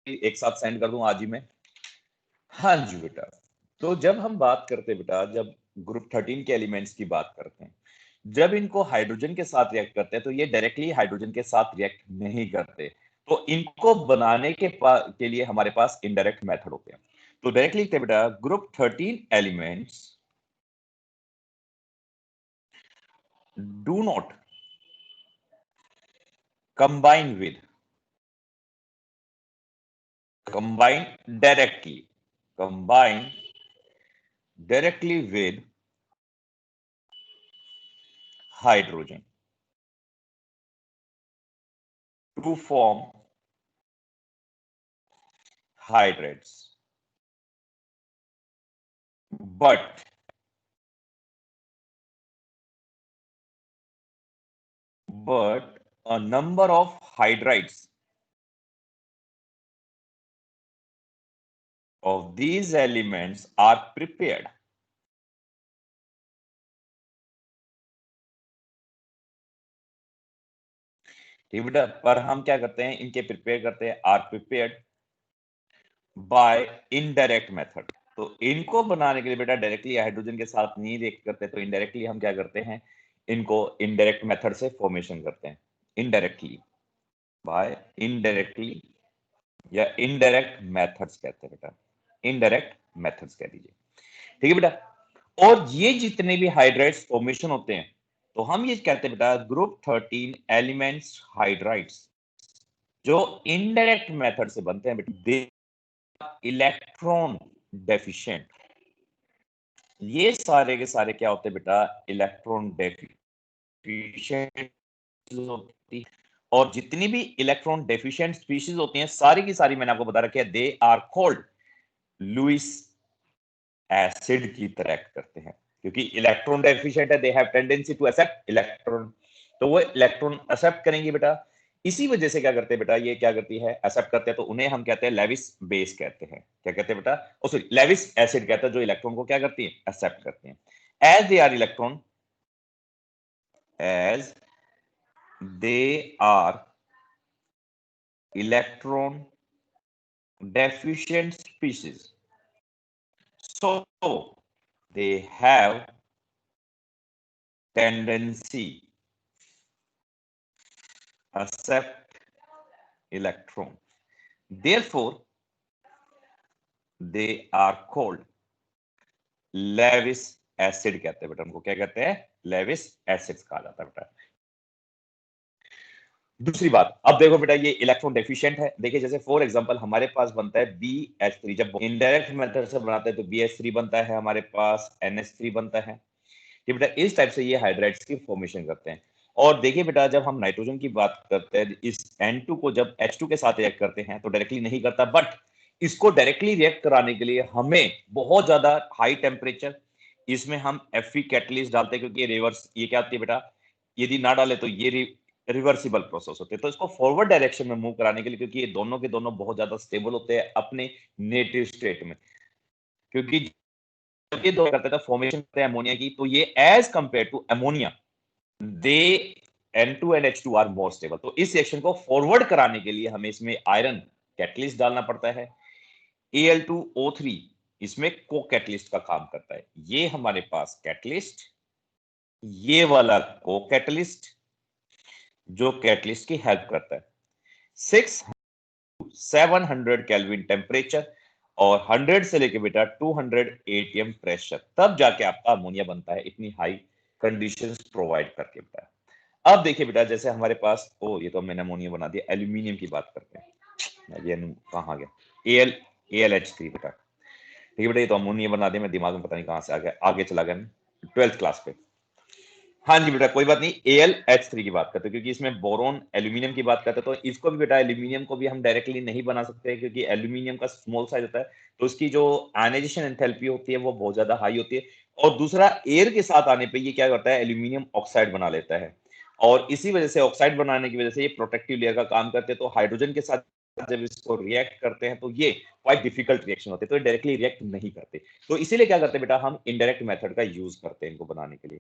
एक साथ सेंड कर दूं आज ही में। हाँ जी बेटा, तो जब हम बात करते हैं बेटा, जब ग्रुप 13 के एलिमेंट्स की बात करते हैं, जब इनको हाइड्रोजन के साथ रिएक्ट करते हैं तो ये डायरेक्टली हाइड्रोजन के साथ रिएक्ट नहीं करते, तो इनको बनाने के लिए हमारे पास इनडायरेक्ट मेथड होते हैं। तो डायरेक्टली लिखते हैं बेटा, group 13 elements do not combine directly with hydrogen to form hydrates, but a number of hydrides of these elements are prepared ठीक बेटा, पर हम क्या करते हैं, इनके प्रिपेयर करते हैं, are prepared by indirect method. तो इनको बनाने के लिए बेटा डायरेक्टली हाइड्रोजन के साथ नहीं रिएक्ट करते, तो इनडायरेक्टली हम क्या करते हैं, इनको इनडायरेक्ट मेथड से फॉर्मेशन करते हैं, इनडायरेक्टली बाय इनडायरेक्टली या इनडायरेक्ट मेथड्स कहते हैं बेटा, इनडायरेक्ट मेथड्स कह दीजिए। ठीक है बेटा, और ये जितने भी हाइड्राइड्स फॉर्मेशन होते हैं, तो हम ये कहते हैं बेटा ग्रुप 13 एलिमेंट्स हाइड्राइड्स जो इनडायरेक्ट मेथड से बनते हैं बेटा, दे इलेक्ट्रॉन डेफिशिएंट। ये सारे के सारे क्या होते हैं बेटा, इलेक्ट्रॉन डेफिशिएंट होती, और जितनी भी इलेक्ट्रॉन डेफिशिएंट स्पीशीज होती हैं सारी की सारी मैंने आपको बता रखा है, they are called Lewis acid की तरह एक्ट करते हैं, क्योंकि इलेक्ट्रॉन डेफिशिएंट है, they have tendency to accept electron, तो वो इलेक्ट्रॉन एक्सेप्ट करेंगे बेटा। इसी वजह से क्या करते हैं बेटा, ये क्या करती है, एक्सेप्ट करते हैं, तो उन्हें हम कहते हैं लेविस बेस कहते हैं। क्या कहते हैं बेटा, ओ सॉरी, लेविस एसिड कहते हैं, जो इलेक्ट्रॉन को क्या करती है, एक्सेप्ट करती हैं। As they are electron, as they are electron deficient species, so they have tendency accept electron, therefore they are called Lewis acid कहते हैं बेटा, उनको क्या कहते हैं, Lewis acids कहा जाता है बेटा। दूसरी बात, अब देखो बेटा, ये इलेक्ट्रॉन डेफिशिएंट है। देखिए जैसे फॉर एग्जांपल हमारे पास बनता है BH3, जब इनडायरेक्ट मेथड से बनाते हैं तो BH3 बनता है, हमारे पास NH3 बनता है। ये बेटा इस टाइप से ये हाइड्राइड्स की फॉर्मेशन करते हैं। और देखिए बेटा, जब हम नाइट्रोजन की बात करते हैं, इस N2 को जब H2 के साथ रिएक्ट करते हैं तो डायरेक्टली नहीं करता, बट इसको डायरेक्टली रिएक्ट कराने के लिए हमें बहुत ज्यादा हाई टेम्परेचर, इसमें हम Fe कैटलिस्ट डालते हैं, क्योंकि रिवर्स ये क्या होती है बेटा, यदि ना डाले तो ये रिवर्सिबल प्रोसेस होते हैं। तो इसको फॉरवर्ड डायरेक्शन में मूव कराने के लिए, क्योंकि ये दोनों के दोनों बहुत ज्यादा स्टेबल होते हैं अपने नेटिव स्टेट में, क्योंकि ये दो करते थे फॉर्मेशन करते हैं अमोनिया की, तो ये as compare to ammonia they N2 and H2 are more stable. तो इस रिएक्शन को फॉरवर्ड कराने के लिए हमें इसमें आयरन कैटलिस्ट डालना पड़ता है। Al2O3 इसमें को कैटलिस्ट का काम करता है। ये हमारे पास कैटलिस्ट, ये वाला को कैटलिस्ट जो कैटलिस्ट की हेल्प करता है। 700 केल्विन टेम्परेचर और 100 से लेके बेटा 200 ATM प्रेशर, तब जाके आपका अमोनिया बनता है, इतनी हाई कंडीशंस प्रोवाइड करके बेटा। अब देखिए बेटा, जैसे हमारे पास, ओ ये तो मैंने अमोनिया बना दिया, एल्यूमिनियम की बात करते हैं, ये कहां गया, AlH3 बेटा। ठीक है बेटा, ये तो अमोनिया बना दिया, मैं दिमाग में पता नहीं कहां से आ गया, आगे चला गया 12th क्लास पे। हाँ जी बेटा, कोई बात नहीं, AlH3 की बात करते हैं, क्योंकि इसमें बोरोन एल्यूमिनियम की बात करते हैं, तो इसको भी बेटा, एल्यूमिनियम को भी हम डायरेक्टली नहीं बना सकते, क्योंकि एल्यूमिनियम का स्मॉल साइज होता है, तो उसकी जो आयनाइजेशन एंथैल्पी होती है वो बहुत ज्यादा हाई होती है, और दूसरा एयर के साथ आने पे ये क्या करता है, एल्यूमिनियम ऑक्साइड बना लेता है, और इसी वजह से ऑक्साइड बनाने की वजह से ये प्रोटेक्टिव लेयर का काम करते हैं। तो हाइड्रोजन के साथ जब इसको रिएक्ट करते हैं तो ये क्वाइट डिफिकल्ट रिएक्शन होते हैं, तो डायरेक्टली रिएक्ट नहीं करते, तो इसीलिए क्या करते हैं बेटा, हम इनडायरेक्ट मेथड का यूज करते हैं इनको बनाने के लिए।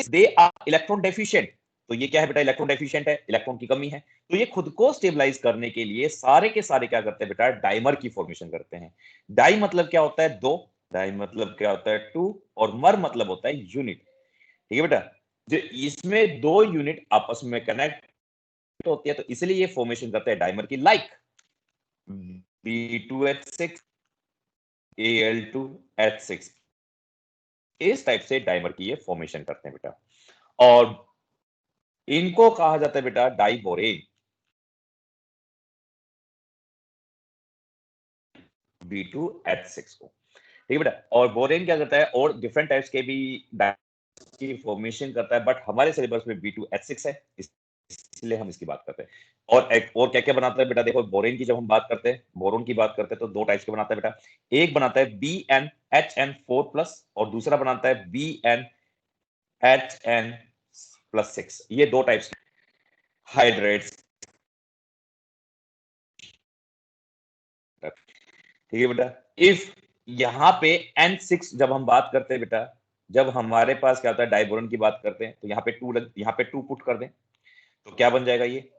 दे आर इलेक्ट्रॉन डेफिशिएंट, तो ये क्या है बेटा, इलेक्ट्रॉन डेफिशिएंट है, इलेक्ट्रॉन की कमी है। तो ये खुद को स्टेबलाइज करने के लिए सारे के सारे क्या करते हैं बेटा, डाइमर की फॉर्मेशन करते हैं। डाई मतलब क्या होता है, दो, डाई मतलब क्या होता है, टू, और मर मतलब होता है यूनिट। ठीक है बेटा, जो इसमें दो यूनिट आपस में कनेक्ट होती है, तो इसलिए ये फॉर्मेशन करते हैं डाइमर की, लाइक B2H6 Al2H6, इस टाइप से डाइमर की ये फॉर्मेशन करते हैं बेटा। और इनको कहा जाता है बेटा डाइबोरेन, B2H6 को। ठीक है बेटा, और बोरेन क्या करता है, और डिफरेंट टाइप्स के भी की फॉर्मेशन करता है, बट हमारे सिलेबस में B2H6 है, इसलिए हम इसकी बात करते हैं। और एक और क्या क्या बनाता है बेटा, देखो बोरेन की जब हम बात करते हैं, बोरोन की बात करते हैं, तो दो टाइप्स के बनाता है बेटा। एक बनाता है BnHn4+, और दूसरा बनाता है BnHn+6। ये दो टाइप्स हाइड्रेट्स। ठीक है बेटा, इफ यहाँ पे N6 जब हम बात करते हैं बेटा, जब हमारे पास क्या होता है, डाइबोरन की बात करते हैं, तो यहाँ पे टू पुट कर दें, तो क्या बन जाएगा ये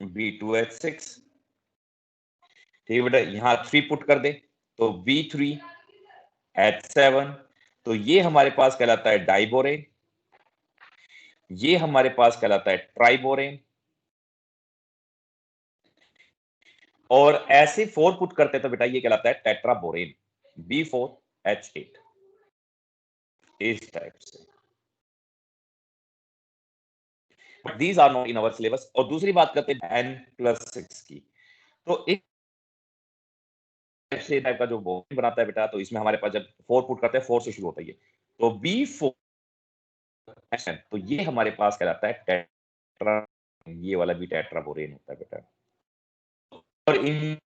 B2H6। ठीक है बेटा, यहाँ 3 पुट कर दे तो B3H7। तो ये हमारे पास कहलाता है डाइबोरेन, ये हमारे पास कहलाता है ट्राइबोरेन, और ऐसे 4 पुट करते तो बेटा ये कहलाता है टेट्राबोरेन, B4H8, इस टाइप से। These are not in our syllabus. और दूसरी बात करते हैं N+6 की, तो इस टाइप का जो बोरेन बनाता है बेटा, तो इसमें हमारे पास जब 4 पुट करते हैं, 4 से शुरू होता है ये, तो B4, तो ये हमारे पास कहलाता है टेट्रा, ये वाला भी टेट्राबोरेन होता है बेटा। और इन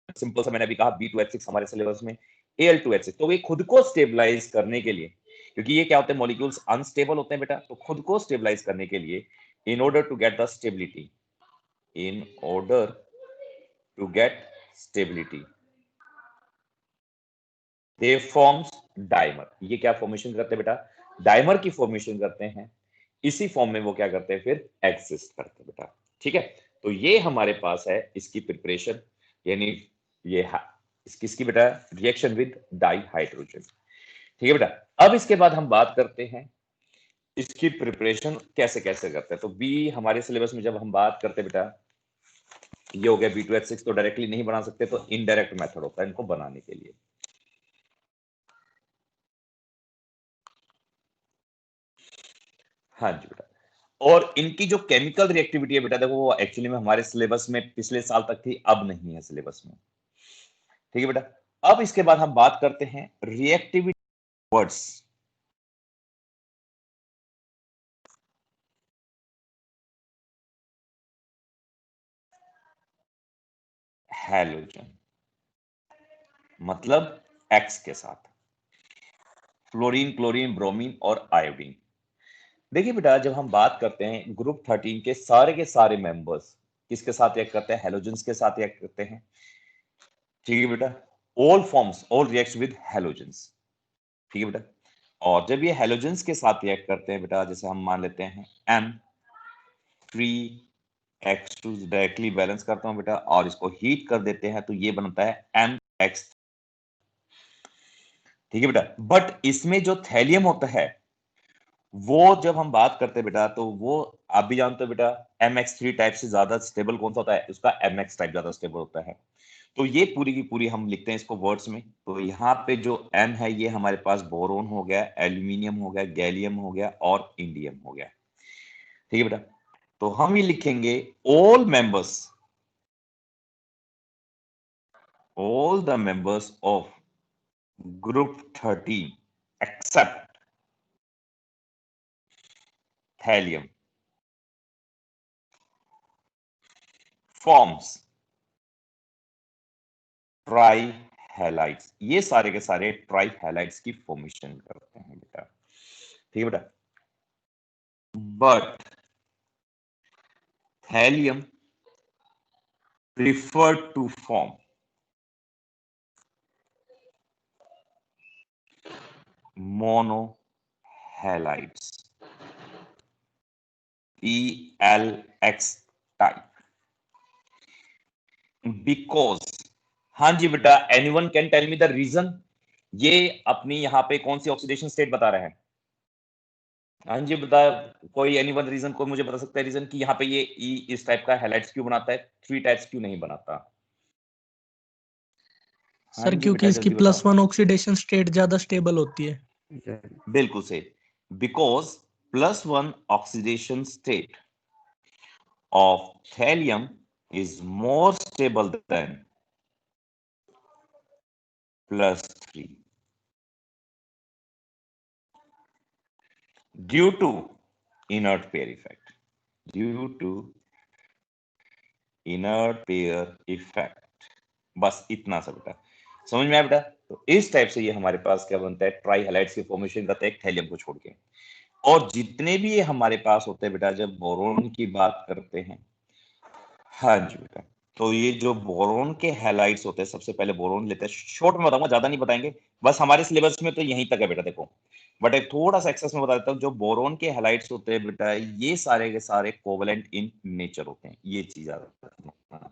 सिंपल सा मैंने अभी कहा B2H6 हमारे सिलेबस में, Al2H6, तो ये खुद को स्टेबलाइज करने के लिए, क्योंकि ये क्या होते हैं, मॉलिक्यूल्स अनस्टेबल होते हैं बेटा, तो खुद को स्टेबलाइज करने के लिए, in order to get the stability, in order to get stability, they forms dimer. ये क्या फॉर्मेशन करते हैं बेटा, डाइमर की फॉर्मेशन करते हैं। इसी फॉर्म में वो क्या करते हैं, फिर एग्जिस्ट करते हैं बेटा। ठीक है, तो ये हमारे पास है इसकी प्रिपरेशन, यानी ये किसकी बेटा, रिएक्शन विद डाई हाइड्रोजन। ठीक है बेटा, अब इसके बाद हम बात करते हैं इसकी प्रिपरेशन कैसे कैसे करते हैं। तो बी हमारे सिलेबस में जब हम बात करते हैं बेटा, ये हो गया B2H6, तो डायरेक्टली नहीं बना सकते, तो इनडायरेक्ट मेथड होता है इनको बनाने के लिए। हाँ जी बेटा, और इनकी जो केमिकल रिएक्टिविटी है बेटा, देखो वो एक्चुअली में हमारे सिलेबस में पिछले साल तक थी, अब नहीं है सिलेबस में। ठीक है बेटा, अब इसके बाद हम बात करते हैं रिएक्टिविटी वर्ड्स। हैलोजन मतलब एक्स के साथ, फ्लोरीन, क्लोरीन, ब्रोमीन और आयोडीन। देखिए बेटा, जब हम बात करते हैं ग्रुप 13 के सारे मेंबर्स किसके साथ रिएक्ट करते हैं, हैलोजेंस के साथ रिएक्ट करते हैं। ठीक है बेटा, all forms, all reacts with halogens. ठीक है बेटा, और जब ये हैलोजेंस के साथ रिएक्ट करते हैं बेटा, जैसे हम मान लेते हैं M3X2 डायरेक्टली बैलेंस करता हूं बेटा, और इसको हीट कर देते हैं, तो ये बनता है MX। ठीक है बेटा, बट इसमें जो थैलियम होता है, वो जब हम बात करते हैं बेटा, तो वो आप भी जानते हो बेटा, MX3 टाइप से ज्यादा स्टेबल कौन सा होता है, उसका MX टाइप ज्यादा स्टेबल होता है। तो ये पूरी की पूरी हम लिखते हैं इसको वर्ड्स में। तो यहाँ पे जो M है, ये हमारे पास बोरोन हो गया, एल्यूमिनियम हो गया, गैलियम हो गया और इंडियम हो गया। ठीक है बेटा, तो हम ये लिखेंगे all the members of group 13 except thallium forms try halides. ये सारे के सारे ट्राई हैलाइड्स की फॉर्मेशन करते हैं बेटा। ठीक है बेटा, but thallium preferred to form mono halides, ELX type, because, हाँ जी बेटा, anyone can tell me the reason? ये अपनी यहाँ पे कौन सी ऑक्सीडेशन स्टेट बता रहे हैं? हाँ जी बता, कोई एनीवन रीजन, कोई मुझे बता सकता है रीजन कि यहाँ पे ये ई इस टाइप का हैलाइड्स क्यों बनाता है, 3 टाइप्स क्यों नहीं बनाता? हाँ सर जी क्योंकि बेटा इसकी जल्दी बताओ। +1 ऑक्सीडेशन स्टेट ज्यादा स्टेबल होती है। बिल्कुल सही, because +1 oxidation state of thallium is more stable than +3 due to inert pair effect. Due to inert pair effect. बस इतना सा बेटा, समझ में आया बेटा? तो इस टाइप से ये हमारे पास क्या बनता है, ट्राई हैलाइड्स के फॉर्मेशन करता है थैलियम को छोड़ के। और जितने भी ये हमारे पास होते हैं बेटा, जब बोरोन की बात करते हैं, हाँ जी बेटा, तो ये जो बोरोन के हैलाइड्स होते हैं, सबसे पहले बोरोन लेते हैं, शॉर्ट में बताऊंगा, ज्यादा नहीं बताएंगे, बस हमारे सिलेबस में तो यहीं तक है बेटा। देखो बट एक थोड़ा सा एक्सेस में बता देता हूँ, जो बोरोन के हैलाइड्स होते हैं बेटा, ये सारे के सारे कोवेलेंट इन नेचर होते हैं, ये चीज याद रखना,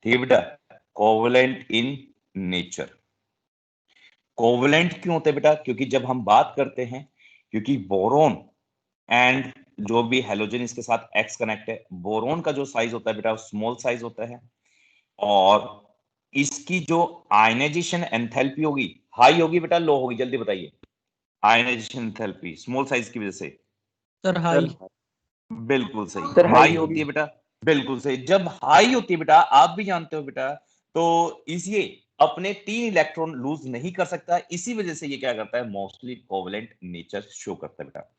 ठीक है बेटा? Covalent in nature. कोवेलेंट क्यों होते हैं बेटा? क्योंकि जब हम बात करते हैं, क्योंकि बोरोन एंड जो भी हेलोजन इसके साथ एक्स कनेक्ट है, बोरोन का जो साइज होता है बेटा स्मॉल साइज होता है, और इसकी जो आयनाइजेशन एंथैल्पी होगी हाई होगी बेटा लो होगी, जल्दी बताइए? आयनाइजेशन एंथैल्पी स्मॉल साइज की वजह से। Sir high. बिल्कुल सही, हाई होती है बेटा, बिल्कुल सही। जब हाई होती है बेटा, आप भी जानते हो बेटा, तो इसे अपने 3 इलेक्ट्रॉन लूज नहीं कर सकता, इसी वजह से ये क्या करता है, मोस्टली कोवेलेंट नेचर शो करता है बेटा।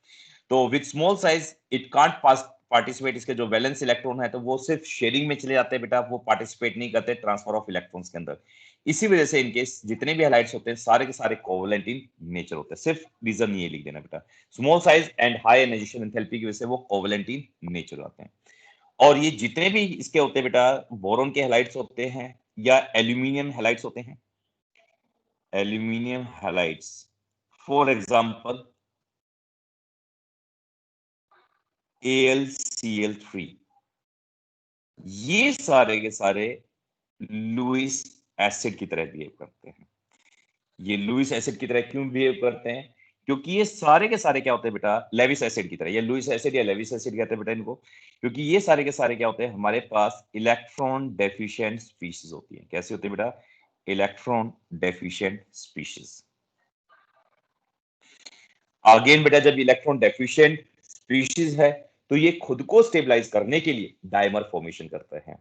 तो with small size it can't participate, इसके जो वैलेंस इलेक्ट्रॉन है तो वो सिर्फ शेयरिंग में चले जाते हैं बेटा, वो पार्टिसिपेट नहीं करते ट्रांसफर ऑफ इलेक्ट्रॉन्स के अंदर। इसी वजह से इनके जितने भी हैलाइड्स होते हैं सारे के सारे कोवेलेंट इन नेचर होते हैं, सिर्फ रीजन ये लिख देना बेटा, small size and high ionization enthalpy की वजह से वो कोवेलेंट इन नेचर होते हैं। और ये जितने भी इसके होते हैं बेटा, बोरोन के हैलाइड्स होते हैं या एल्यूमिनियम हैलाइड्स होते हैं, aluminium halides, for example AlCl3, ये सारे के सारे लुईस एसिड की तरह बिहेव करते हैं। ये लुईस एसिड की तरह क्यों बिहेव करते हैं? क्योंकि ये सारे के सारे क्या होते हैं बेटा, लेविस एसिड की तरह, ये लुईस एसिड या लेविस एसिड कहते हैं बेटा इनको, क्योंकि ये सारे के सारे क्या होते हैं, हमारे पास इलेक्ट्रॉन डेफिशिएंट स्पीशीज होती है। कैसे होती है बेटा? Electron deficient species. अगेन बेटा, जब इलेक्ट्रॉन डेफिशिएंट स्पीशीज है तो ये खुद को स्टेबलाइज करने के लिए डायमर फॉर्मेशन करता है,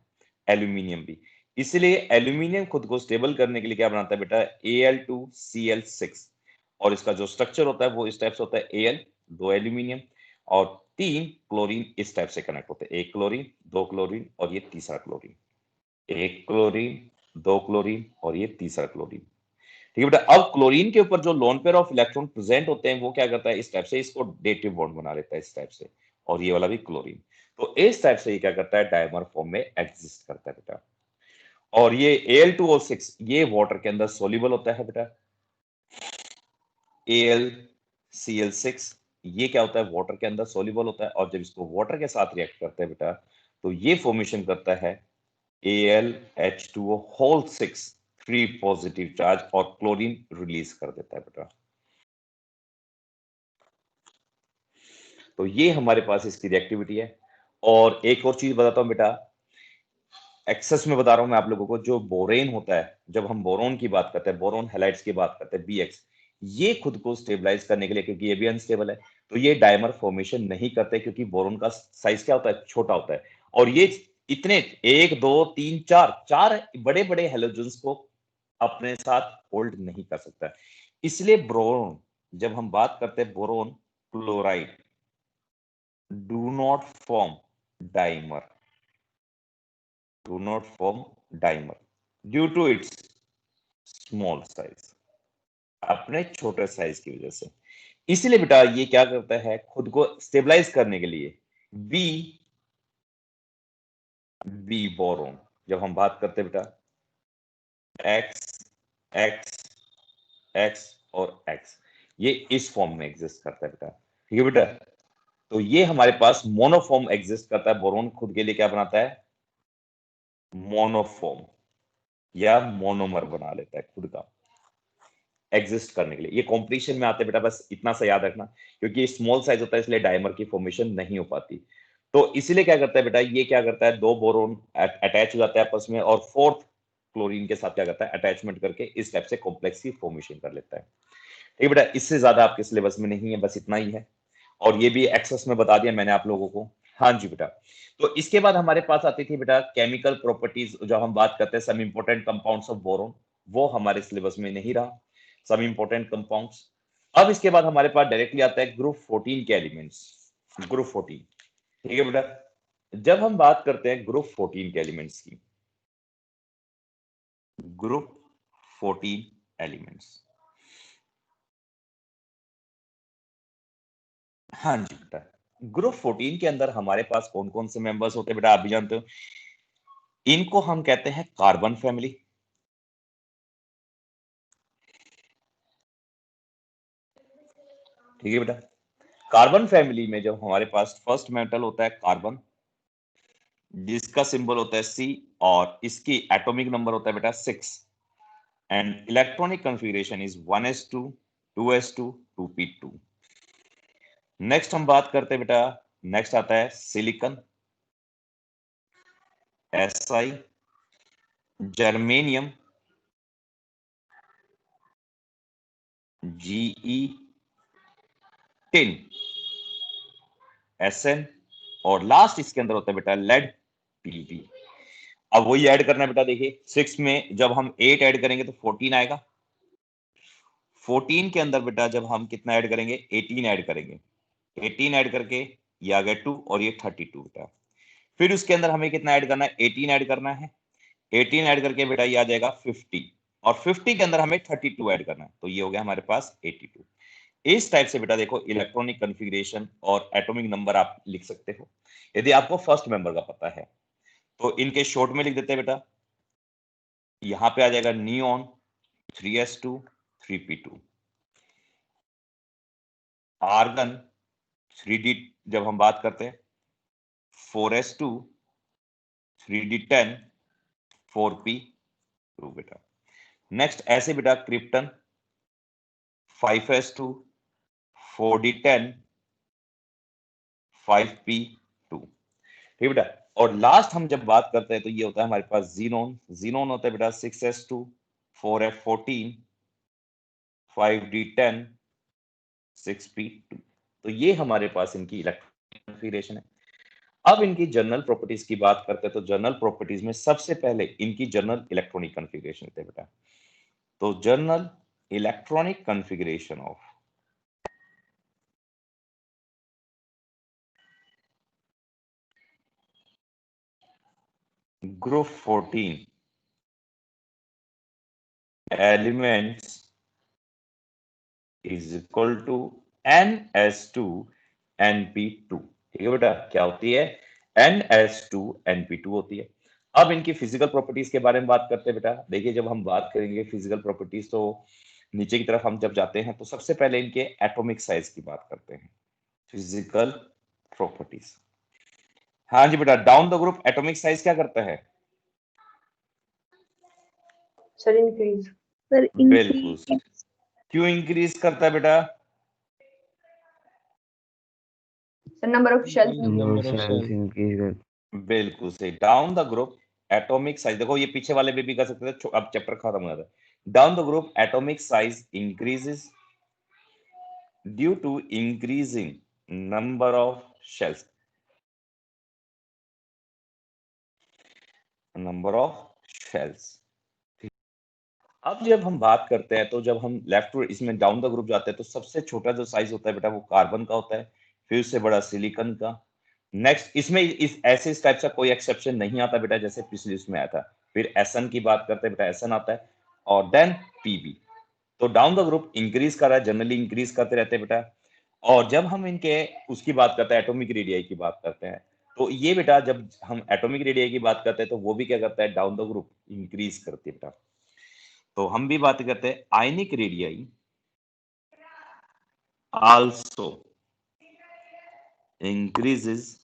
एल्यूमिनियम भी। इसलिए एल्यूमिनियम खुद को स्टेबल करने के लिए क्या बनाता है बेटा, Al2Cl6, और इसका जो स्ट्रक्चर होता है वो इस टाइप से होता है, Al 2 एल्यूमिनियम और 3 क्लोरीन इस टाइप से कनेक्ट होते हैं, 1 क्लोरीन 2 क्लोरीन और ये तीसरा क्लोरीन, 1 क्लोरीन 2 क्लोरीन और ये तीसरा क्लोरीन, ठीक है बेटा? अब क्लोरीन के ऊपर जो lone pair of electron present होते हैं वो क्या करता है, इस टाइप से इसको डेटिव बॉन्ड बना लेता है इस टाइप से, और ये वाला भी क्लोरीन, तो इस टाइप से ये क्या करता है, डायमर फॉर्म में एग्जिस्ट करता है बेटा। और ये Al2O6 ये वाटर के अंदर सोल्यूबल होता है बेटा, AlCl6 ये क्या होता है, वाटर के अंदर सोल्यूबल होता है, और जब इसको वाटर के साथ रिएक्ट करता है बेटा तो ये फॉर्मेशन करता है AlH2O होल 6 3 पॉजिटिव चार्ज और क्लोरीन रिलीज कर देता है बेटा। तो ये हमारे पास इसकी रिएक्टिविटी है। और एक और चीज बताता हूं बेटा, एक्सेस में बता रहा हूं मैं आप लोगों को, जो बोरेन होता है, जब हम बोरोन की बात करते हैं, बोरोन हैलाइड्स की बात करते हैं, BX, ये खुद को स्टेबलाइज करने के लिए, क्योंकि ये भी अनस्टेबल है, तो ये डायमर फॉर्मेशन नहीं करते, क्योंकि बोरोन का साइज क्या होता है, छोटा होता है, और ये इतने 1 2 3 4 बड़े बड़े हेलोजन्स को अपने साथ होल्ड नहीं कर सकता। इसलिए बोरोन, जब हम बात करते हैं boron chloride do not form dimer, do not form dimer due to its small size, अपने छोटे साइज की वजह से। इसलिए बेटा ये क्या करता है, खुद को स्टेबलाइज करने के लिए बी बी बोरोन, जब हम बात करते हैं बेटा एक्स एक्स एक्स और एक्स, ये इस फॉर्म में एग्जिस्ट करता है बेटा, ठीक है बेटा। तो ये हमारे पास मोनोफॉर्म एग्जिस्ट करता है, बोरोन खुद के लिए क्या बनाता है, मोनोफॉर्म या मोनोमर बना लेता है खुद का एग्जिस्ट करने के लिए। ये कॉम्पिटिशन में आते हैं बेटा, बस इतना सा याद रखना, क्योंकि स्मॉल साइज होता है इसलिए डायमर की फॉर्मेशन नहीं हो पाती। तो इसीलिए क्या करता है बेटा, ये क्या करता है, दो बोरोन अटैच हो जाता है आपस में और फोर्थ क्लोरीन के साथ क्या करता है, अटैचमेंट करके इस टाइप से कॉम्प्लेक्स की फॉर्मेशन कर लेता है। ठीक है बेटा, इससे ज्यादा आपके सिलेबस में नहीं है, बस इतना ही है, और ये भी एक्सेस में बता दिया मैंने आप लोगों को। हाँ जी बेटा। तो इसके बाद हमारे पास आती थी बेटा केमिकल प्रॉपर्टीज, जब हम बात करते हैं some important compounds of boron, वो हमारे सिलेबस में नहीं रहा, सम इंपॉर्टेंट कंपाउंड्स। अब इसके बाद हमारे पास डायरेक्टली आता है ग्रुप 14 के एलिमेंट्स, ग्रुप 14। ठीक है बेटा, जब हम बात करते हैं ग्रुप 14 के एलिमेंट्स की, ग्रुप 14 एलिमेंट्स, हाँ जी बेटा, ग्रुप 14 के अंदर हमारे पास कौन कौन से मेंबर्स होते हैं बेटा, आप भी जानते हो, इनको हम कहते हैं कार्बन फैमिली। ठीक है बेटा, कार्बन फैमिली में जब हमारे पास फर्स्ट मेटल होता है कार्बन, जिसका सिंबल होता है C, और इसकी एटॉमिक नंबर होता है बेटा 6, and electronic configuration is 1s2 2s2 2p2। Next हम बात करते हैं बेटा, नेक्स्ट आता है silicon Si, germanium Ge, tin Sn, और लास्ट इसके अंदर होता है बेटा लेड Pb। अब वही ऐड करना है बेटा, देखिए 6 में जब हम 8 ऐड करेंगे तो 14 आएगा, 14 के अंदर बेटा जब हम कितना ऐड करेंगे, 18 ऐड करेंगे, 18 ऐड करके ये आ गया 2 और ये 32 बेटा। फिर उसके अंदर हमें कितना ऐड करना है, 18 ऐड करना है, 18 ऐड करके बेटा ये आ जाएगा 50, और 50 के अंदर हमें 32 ऐड करना है, तो ये हो गया हमारे पास 82। इस टाइप से बेटा देखो इलेक्ट्रॉनिक कॉन्फ़िगरेशन और एटॉमिक नंबर आप लिख सकते हो, यदि आपको फर्स्ट मेंबर का पता है तो इनके शॉर्ट में लिख देते हैं बेटा। यहां पे आ जाएगा neon 3s2 3p2, argon 3d, जब हम बात करते हैं 4s2 3d10 4p2 बेटा। नेक्स्ट ऐसे बेटा क्रिप्टन 5s2 4d10 5p2। ठीक है बेटा, और लास्ट हम जब बात करते हैं तो ये होता है हमारे पास जीनोन, जीनोन होता है बेटा 6s2 4f14 5d10 6p2। तो ये हमारे पास इनकी इलेक्ट्रॉनिक कॉन्फ़िगरेशन है। अब इनकी जनरल प्रॉपर्टीज की बात करते हैं तो जनरल प्रॉपर्टीज में सबसे पहले इनकी जनरल इलेक्ट्रॉनिक कॉन्फ़िगरेशन होते हैं बेटा। तो general electronic configuration of group 14 elements is equal to NS2 NP2। ठीक है बेटा, क्या होती है, NS2 NP2 होती है। अब इनकी फिजिकल प्रॉपर्टीज के बारे में बात करते हैं बेटा। देखिए जब हम बात करेंगे फिजिकल प्रॉपर्टीज तो नीचे की तरफ हम जब जाते हैं तो सबसे पहले इनके एटॉमिक साइज की बात करते हैं, फिजिकल प्रॉपर्टीज। हाँ जी बेटा, down the group atomic size क्या करता है, सर इंक्रीज। सर बिल्कुल सर। क्यों इंक्रीज करता है बेटा, सर नंबर ऑफ शेल्स बिल्कुल सही। Down the group atomic size, देखो ये पीछे वाले भी कर सकते थे, अब चैप्टर खत्म हो जाता है। Down the group atomic size increases due to increasing number of shells, number of shells. अब जब हम बात करते हैं तो जब हम लेफ्ट टू इसमें डाउन द ग्रुप जाते हैं तो सबसे छोटा जो साइज होता है बेटा वो कार्बन का होता है, फिर उससे बड़ा सिलिकॉन का। नेक्स्ट इसमें इस ऐसे इस टाइप का कोई एक्सेप्शन नहीं आता बेटा, जैसे पिछले उसमें आया था। फिर एसएन की बात करते हैं बेटा, एसएन आता है, और देन पीबी। तो डाउन द ग्रुप इंक्रीज कर रहा है, जनरली इंक्रीज करते रहते हैं बेटा। और जब हम इनके उसकी बात करते हैं, एटॉमिक रेडियाई की बात करते हैं, तो ये बेटा जब हम एटॉमिक रेडियाई की बात करते हैं तो वो भी क्या करता है, डाउन द ग्रुप इंक्रीज करती है बेटा। तो हम भी बात करते हैं ionic radii, also increases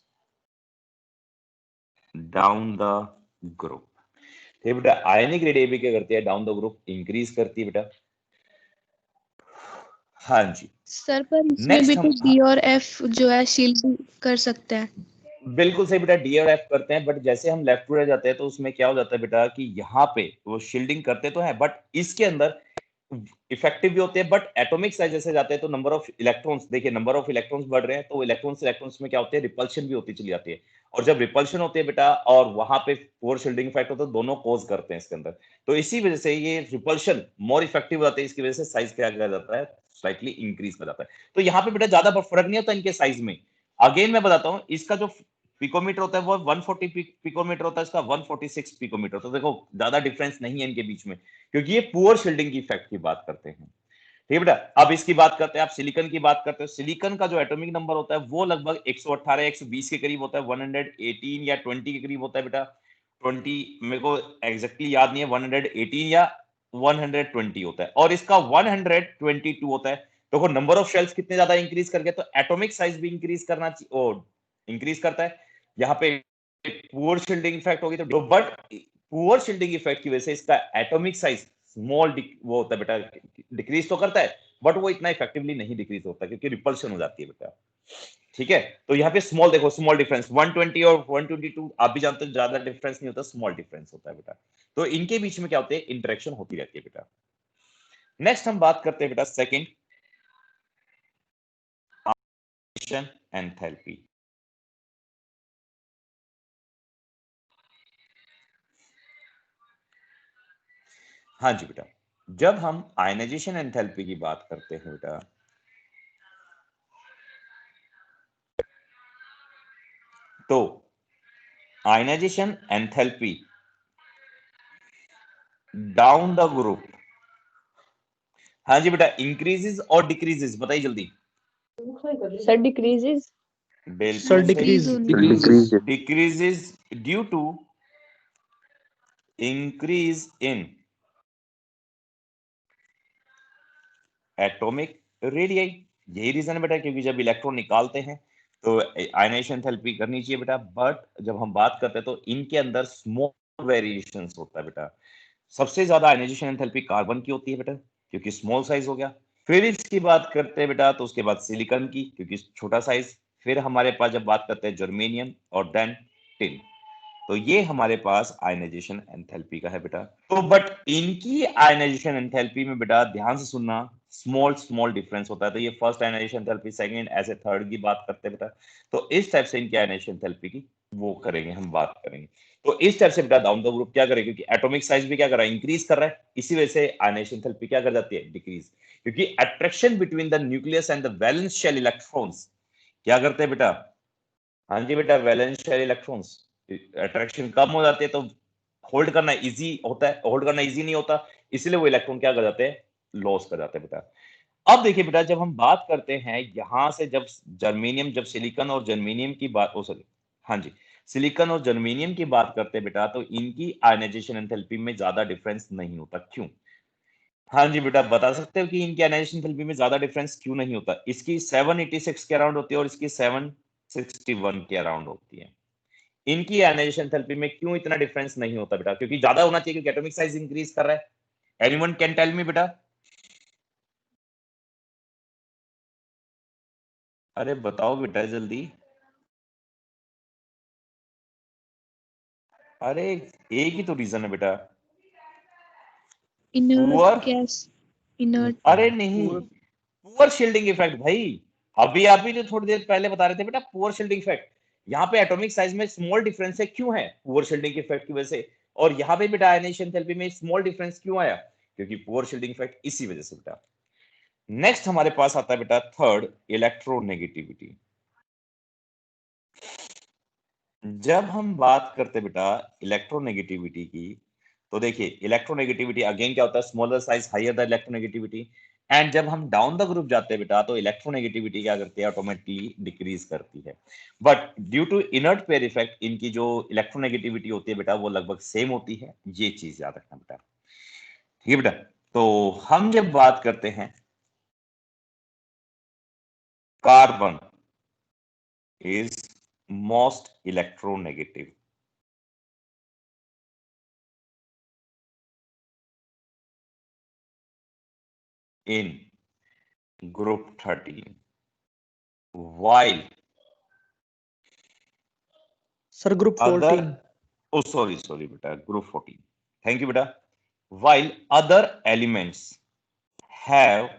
down the group। ठीक बेटा, आयनिक ग्रेड AB क्या करती है, डाउन द ग्रुप इंक्रीज करती है बेटा। हाँ जी सर पर इसमें नेक्स्ट भी हम, तो डी और एफ जो है शील्ड कर सकते हैं। बिल्कुल सही बेटा, डी और एफ करते हैं, बट जैसे हम लेफ्ट टू राइट जाते हैं तो उसमें क्या हो जाता है बेटा कि यहाँ पे वो शील्डिंग करते तो हैं, बट इसके अंदर इफेक्टिव भी होते हैं, बट एटॉमिक साइज जैसे जाते हैं तो नंबर ऑफ इलेक्ट्रॉन्स, देखिए नंबर ऑफ इलेक्ट्रॉन्स बढ़ रहे हैं तो इलेक्ट्रॉन्स में क्या होते हैं, रिपल्शन भी होती चली जाती है। और जब रिपल्शन होती है बेटा और वहां पे पोर शील्डिंग इफेक्ट होता है, दोनों कॉज करते हैं इसके अंदर। तो इसी वजह से ये रिपल्शन मोर इफेक्टिव हो जाते हैं, इसकी वजह से साइज क्या किया जाता है, स्लाइटली इंक्रीज कर जाता है। तो यहाँ पे बेटा ज्यादा फर्क नहीं होता इनके साइज में। अगेन मैं बताता हूँ, इसका जो पिकोमीटर होता है वो 140 पिकोमीटर होता है, इसका 146 पिकोमीटर। तो देखो ज्यादा डिफरेंस नहीं है इनके बीच में, क्योंकि ये पुअर शील्डिंग की इफेक्ट की बात करते हैं। ठीक है बेटा, अब इसकी बात करते हैं, आप सिलिकॉन की बात करते हो। सिलिकॉन का जो एटॉमिक नंबर होता है वो लगभग 118 120 के करीब होता है, 118 या 20 के करीब होता है बेटा। 20 मेरे को एग्जैक्टली याद नहीं है, 118 या 120 होता है, और इसका 122 होता है। देखो नंबर ऑफ शेल्स कितने ज्यादा इंक्रीज कर गए, तो एटॉमिक साइज भी इंक्रीज करना चाहिए, इंक्रीज करता है। यहाँ पे पुअर शील्डिंग इफेक्ट होगी तो, बट पुअर शील्डिंग इफेक्ट की वजह से इसका एटॉमिक साइज स्मॉल वो होता है बेटा, डिक्रीज तो करता है बट वो इतना इफेक्टिवली नहीं डिक्रीज होता, क्योंकि रिपल्शन हो जाती है बेटा। ठीक है, तो यहाँ पे स्मॉल देखो, स्मॉल डिफरेंस 120 और 122 आप भी जानते हो ज्यादा डिफरेंस नहीं होता, स्मॉल डिफरेंस होता है बेटा। तो इनके बीच में क्या होते हैं, इंटरेक्शन होती रहती है बेटा। नेक्स्ट हम बात करते हैं बेटा सेकंड, एंथैल्पी। हाँ जी बेटा, जब हम आयनाइजेशन एंथैल्पी की बात करते हैं बेटा, तो ionisation enthalpy down the group, हाँ जी बेटा, इंक्रीजेस और डिक्रीजेस, बताइए जल्दी। Sir decreases. सर बिल्कुल, decreases due to increase in atomic radii. यही रीजन है बेटा, क्योंकि जब इलेक्ट्रॉन निकालते हैं तो आयनाइजेशन एंथैल्पी करनी चाहिए बेटा, बट जब हम बात करते हैं तो इनके अंदर स्मॉल वेरिएशंस होता है बेटा। सबसे ज्यादा आयनाइजेशन एंथैल्पी कार्बन की होती है बेटा, क्योंकि स्मॉल साइज हो गया। फिर इसकी बात करते हैं बेटा तो उसके बाद सिलिकॉन की, क्योंकि छोटा साइज। फिर हमारे पास जब बात करते हैं जर्मेनियम और देन टिन। तो ये हमारे पास आयनाइजेशन एंथैल्पी का है बेटा। तो बट इनकी आयनाइजेशन एंथैल्पी में बेटा ध्यान से सुनना, स्मॉल स्मॉल डिफरेंस होता है। तो ये फर्स्ट आयनाइजेशन एंथैल्पी, सेकंड, ऐसे थर्ड की बात करते हैं बेटा। तो इस टाइप से इनकी आयनाइजेशन एंथैल्पी की वो करेंगे, हम बात करेंगे। तो इस टाइप से बेटा डाउन द ग्रुप क्या करेगा, क्योंकि एटॉमिक साइज भी क्या कर रहा है, इंक्रीज कर रहा है, इसी वजह से आयनाइजेशन एंथैल्पी क्या कर जाती है, डिक्रीज। क्योंकि attraction between the nucleus and the valence shell electrons क्या करते हैं बेटा, हाँ जी बेटा, वैलेंस शेल इलेक्ट्रॉन्स अट्रैक्शन कम हो जाती है, तो होल्ड करना इजी होता है, होल्ड करना इजी नहीं होता, इसलिए वो इलेक्ट्रॉन क्या कर जाते हैं, लॉस कर जाते हैं बेटा। अब देखिए बेटा, जब हम बात करते हैं यहां से, जब जर्मेनियम, जब सिलिकॉन और जर्मेनियम की बात, ओ सॉरी, हाँ जी, सिलिकॉन और जर्मेनियम की बात करते हैं बेटा, तो इनकी आयनाइजेशन एंथैल्पी में ज्यादा डिफरेंस नहीं होता। क्यों? हाँ जी बेटा, बता सकते हो कि इनकी आयनाइजेशन एंथैल्पी में ज्यादा डिफरेंस क्यों नहीं होता? इसकी 786 के अराउंड होती है और इसकी 761 के अराउंड होती है। इनकी आयनाइजेशन एंथैल्पी में क्यों इतना डिफरेंस नहीं होता बेटा? क्योंकि ज्यादा होना चाहिए, क्योंकि एटॉमिक साइज इंक्रीज कर रहा है। एनीवन कैन टेल मी बेटा? अरे बताओ बेटा जल्दी। अरे एक ही तो रीजन है बेटा, इनर्ट पुअर, गैस, इनर्ट। अरे नहीं, पुअर शील्डिंग इफेक्ट भाई। अभी आप ही जो थोड़ी देर पहले बता रहे थे बेटा, पुअर शील्डिंग इफेक्ट। यहाँ पे एटॉमिक साइज में स्मॉल डिफरेंस है, क्यों है? पुअर शील्डिंग इफेक्ट की वजह से। और यहाँ पे बेटा आयनाइजेशन एंथैल्पी में स्मॉल डिफरेंस क्यों आया? क्योंकि पुअर शील्डिंग इफेक्ट, इसी वजह से बेटा। नेक्स्ट हमारे पास आता है बेटा थर्ड, इलेक्ट्रोनेगेटिविटी। जब हम बात करते बेटा इलेक्ट्रोनेगेटिविटी की, तो देखिए इलेक्ट्रोनेगेटिविटी अगेन क्या होता है, smaller size higher the electronegativity. And जब हम डाउन द ग्रुप जाते हैं बेटा, तो इलेक्ट्रोनेगेटिविटी क्या करती है, ऑटोमेटिकली डिक्रीज करती है। But due to inert pair effect, इनकी जो इलेक्ट्रोनेगेटिविटी होती है बेटा वो लगभग सेम होती है। ये चीज याद रखना बेटा, ठीक है बेटा। तो हम जब बात करते हैं carbon is most electronegative. In group 13, while sir group other 14 oh sorry beta, group 14, thank you beta, while other elements have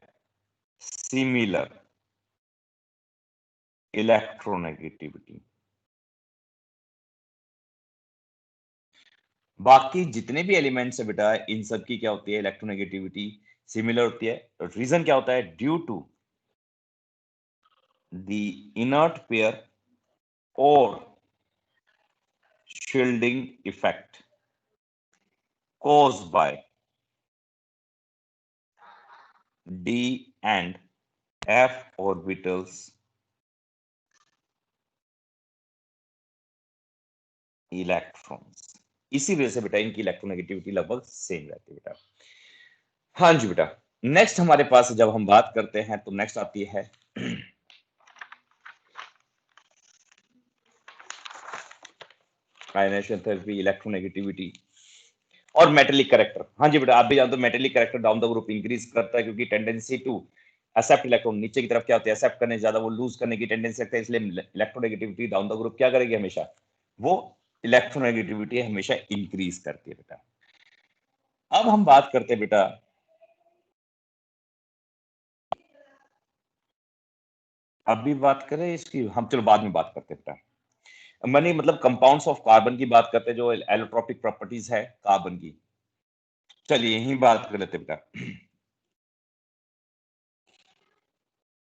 similar electronegativity. बाकी जितने भी एलिमेंट्स है बेटा, इन सब की क्या होती है, इलेक्ट्रोनेगेटिविटी सिमिलर होती है. रीजन क्या होता है, due to the inert pair और shielding effect caused by d and f orbitals electrons. इसी वजह से बेटा इनकी इलेक्ट्रोनेगेटिविटी लगभग सेम रहती है बेटा. हाँ जी बेटा. नेक्स्ट हमारे पास जब हम बात करते हैं तो नेक्स्ट आती है आयनाइजेशन थेरेपी, इलेक्ट्रोनेगेटिविटी और मेटेलिक कैरेक्टर. हाँ जी बेटा, आप भी जानते हो metallic character down the group increase करता है, क्योंकि टेंडेंसी टू एक्सेप्ट इलेक्ट्रॉन नीचे की तरफ क्या होती है, एक्सेप्ट करने ज्यादा वो लूज करने की टेंडेंसी रखता है. इसलिए इलेक्ट्रोनेगेटिविटी डाउन द ग्रुप क्या करेगी, हमेशा वो इलेक्ट्रोनेगेटिविटी हमेशा इंक्रीज करती है बेटा. अब हम बात करते हैं बेटा अभी बात करें इसकी, हम चलो बाद में बात करते हैं बेटा. मनी मतलब कंपाउंड्स ऑफ कार्बन की बात करते हैं, जो एलोट्रोपिक प्रॉपर्टीज है कार्बन की. चलिए यही बात कर लेते बेटा.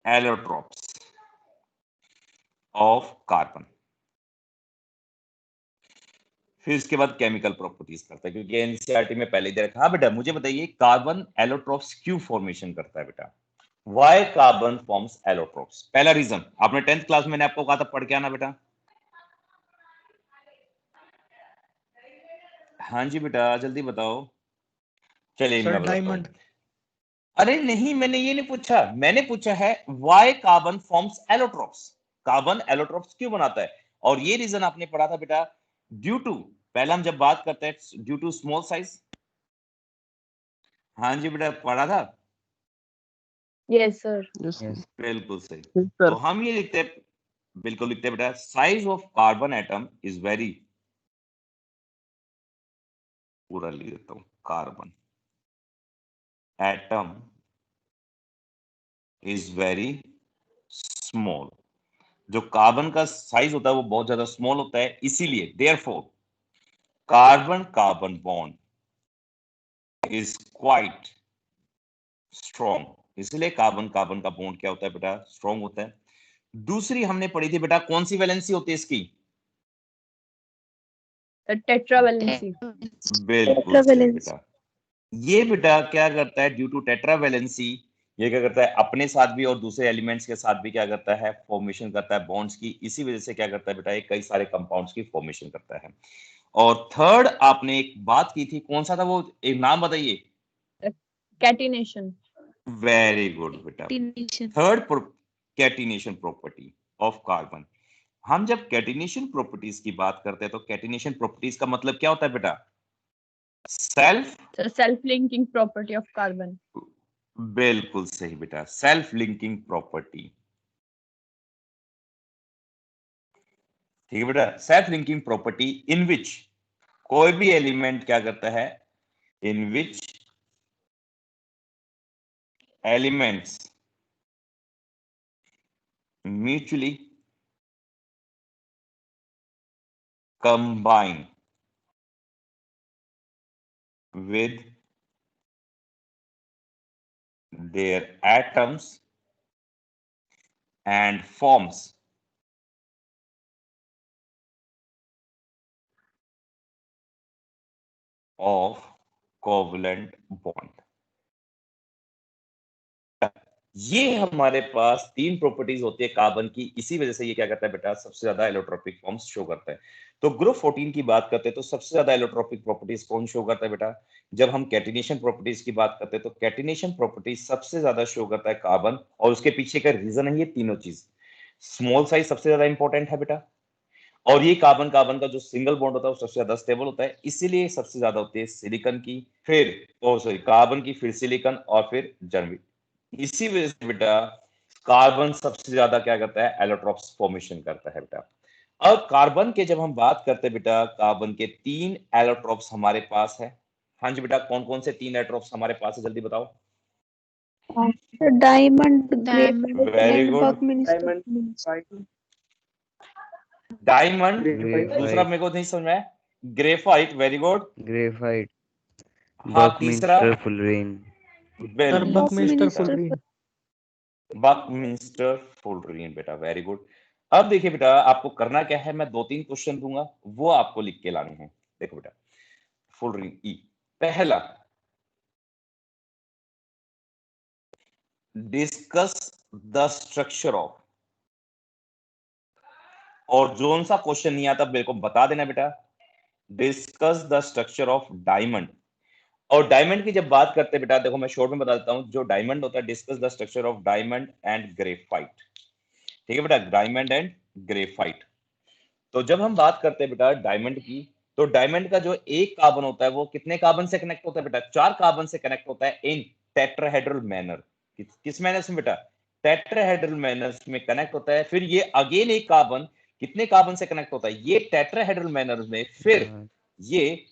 एलोट्रोप्स ऑफ कार्बन, फिर इसके बाद केमिकल प्रॉपर्टीज करता है, क्योंकि एनसीईआरटी में पहले दे रखा. हाँ बेटा मुझे बताइए, कार्बन एलोट्रोप्स क्यों फॉर्मेशन करता है बेटा, व्हाई कार्बन फॉर्म्स एलोट्रोप्स. पहला रीजन आपने 10th क्लास में मैंने आपको कहा था पढ़ के आना बेटा. हाँ जी बेटा जल्दी बताओ. चलिए सर मैं बताता हूं. डायमंड. अरे नहीं, मैंने ये नहीं पूछा, मैंने पूछा है why carbon forms allotropes. Carbon allotropes क्यों बनाता है, और ये रीजन आपने पढ़ा था बेटा, ड्यू टू, पहले हम जब बात करते हैं ड्यू टू स्मॉल साइज. हाँ जी बेटा पढ़ा था. Yes, sir. बिल्कुल सही. Yes, तो sir. हम ये लिखते हैं, बिल्कुल लिखते हैं बेटा, size of carbon atom is very, पूरा लिख देता हूं, carbon atom is very small. जो कार्बन का साइज होता है वो बहुत ज्यादा स्मॉल होता है, इसीलिए therefore carbon carbon bond is quite strong. इसलिए कार्बन कार्बन का बॉन्ड क्या होता है बेटा, स्ट्रॉन्ग होता है. दूसरी हमने पढ़ी थी बेटा, कौन सी वैलेंसी होती है इसकी, The tetravalency. बिल्कुल सही बेटा. ये बेटा क्या करता है, ड्यू टू टेट्रावैलेंसी, ये क्या करता है, अपने साथ भी और दूसरे एलिमेंट्स के साथ भी क्या करता है, फॉर्मेशन करता है बॉन्ड्स की. इसी वजह से क्या करता है बेटा, ये कई सारे कंपाउंड्स की फॉर्मेशन करता है. और थर्ड आपने एक बात की थी, कौन सा था वो, एक नाम बताइए. Catenation. वेरी गुड बेटा. Third catenation property of carbon. हम जब कैटिनेशन प्रॉपर्टीज की बात करते हैं तो कैटिनेशन प्रॉपर्टीज का मतलब क्या होता है बेटा, self. The self-linking property of carbon. बिल्कुल सही बेटा, सेल्फ लिंकिंग प्रॉपर्टी. ठीक है बेटा, self linking property in which, कोई भी एलिमेंट क्या करता है, in which elements mutually combine with their atoms and forms of covalent bond. ये हमारे पास 3 प्रॉपर्टीज होती है कार्बन की, इसी वजह से ये क्या करता है बेटा, सबसे ज्यादा एलोट्रोपिक फॉर्म्स शो करता है। तो ग्रुप 14 की बात करते हैं तो सबसे ज्यादा एलोट्रोपिक प्रॉपर्टीज कौन शो करता है बेटा? जब हम कैटिनेशन प्रॉपर्टीज की बात करते हैं तो कैटिनेशन प्रॉपर्टीज सबसे ज्यादा शो करता है कार्बन, और उसके पीछे का रीजन है ये तीनों चीज। स्मॉल साइज सबसे ज्यादा इंपॉर्टेंट है बेटा, और ये कार्बन कार्बन का जो सिंगल बॉन्ड होता है वो सबसे ज्यादा स्टेबल होता है, इसीलिए सबसे ज्यादा होती है सिलिकॉन की, फिर सॉरी कार्बन की, फिर सिलिकॉन और फिर जर्मेनियम। इसी वजह से बेटा कार्बन सबसे ज्यादा क्या करता है, एलोट्रोप्स फॉर्मेशन करता है बेटा। अब कार्बन के जब हम बात करते हैं बेटा, कार्बन के 3 एलोट्रोप्स हमारे पास है। हाँ जी बेटा, कौन कौन से 3 एलोट्रोप्स हमारे पास है, जल्दी बताओ। Diamond, Diamond very and good, Buckminster. Diamond, Graphite. दूसरा मेरे को नहीं समझ में आया, ग्रेफाइट, वेरी गुड। Graphite. हाँ, तीसरा Buckminster Fullerene. सर बिल्कुल, बकमिस्टर Buckminster फुलरी। बकमिंस्टर फुलरीन बेटा, वेरी गुड। अब देखिए बेटा, आपको करना क्या है, मैं 2-3 क्वेश्चन दूंगा, वो आपको लिख के लाने हैं। देखो बेटा, फुलरीन ई, पहला, डिस्कस द स्ट्रक्चर ऑफ, और जोन सा क्वेश्चन नहीं आता मेरे को बता देना बेटा, discuss the structure of diamond. और डायमंड की जब बात करते हैं बेटा, देखो मैं शॉर्ट में बता देता हूं, जो डायमंड होता है, discuss the structure of diamond and graphite. ठीक है बेटा, डायमंड एंड ग्रेफाइट। तो जब हम बात करते हैं बेटा डायमंड की, तो डायमंड का जो एक कार्बन होता है वो कितने कार्बन से कनेक्ट होता है बेटा? 4 कार्बन से कनेक्ट होता है इन टेट्राहेड्रल मैनर। किस मैनर में बेटा? टेट्राहेड्रल मैनर में कनेक्ट होता है। फिर ये अगेन एक कार्बन कितने कार्बन से कनेक्ट होता है? ये टेट्राहेड्रल मैनर में फिर ये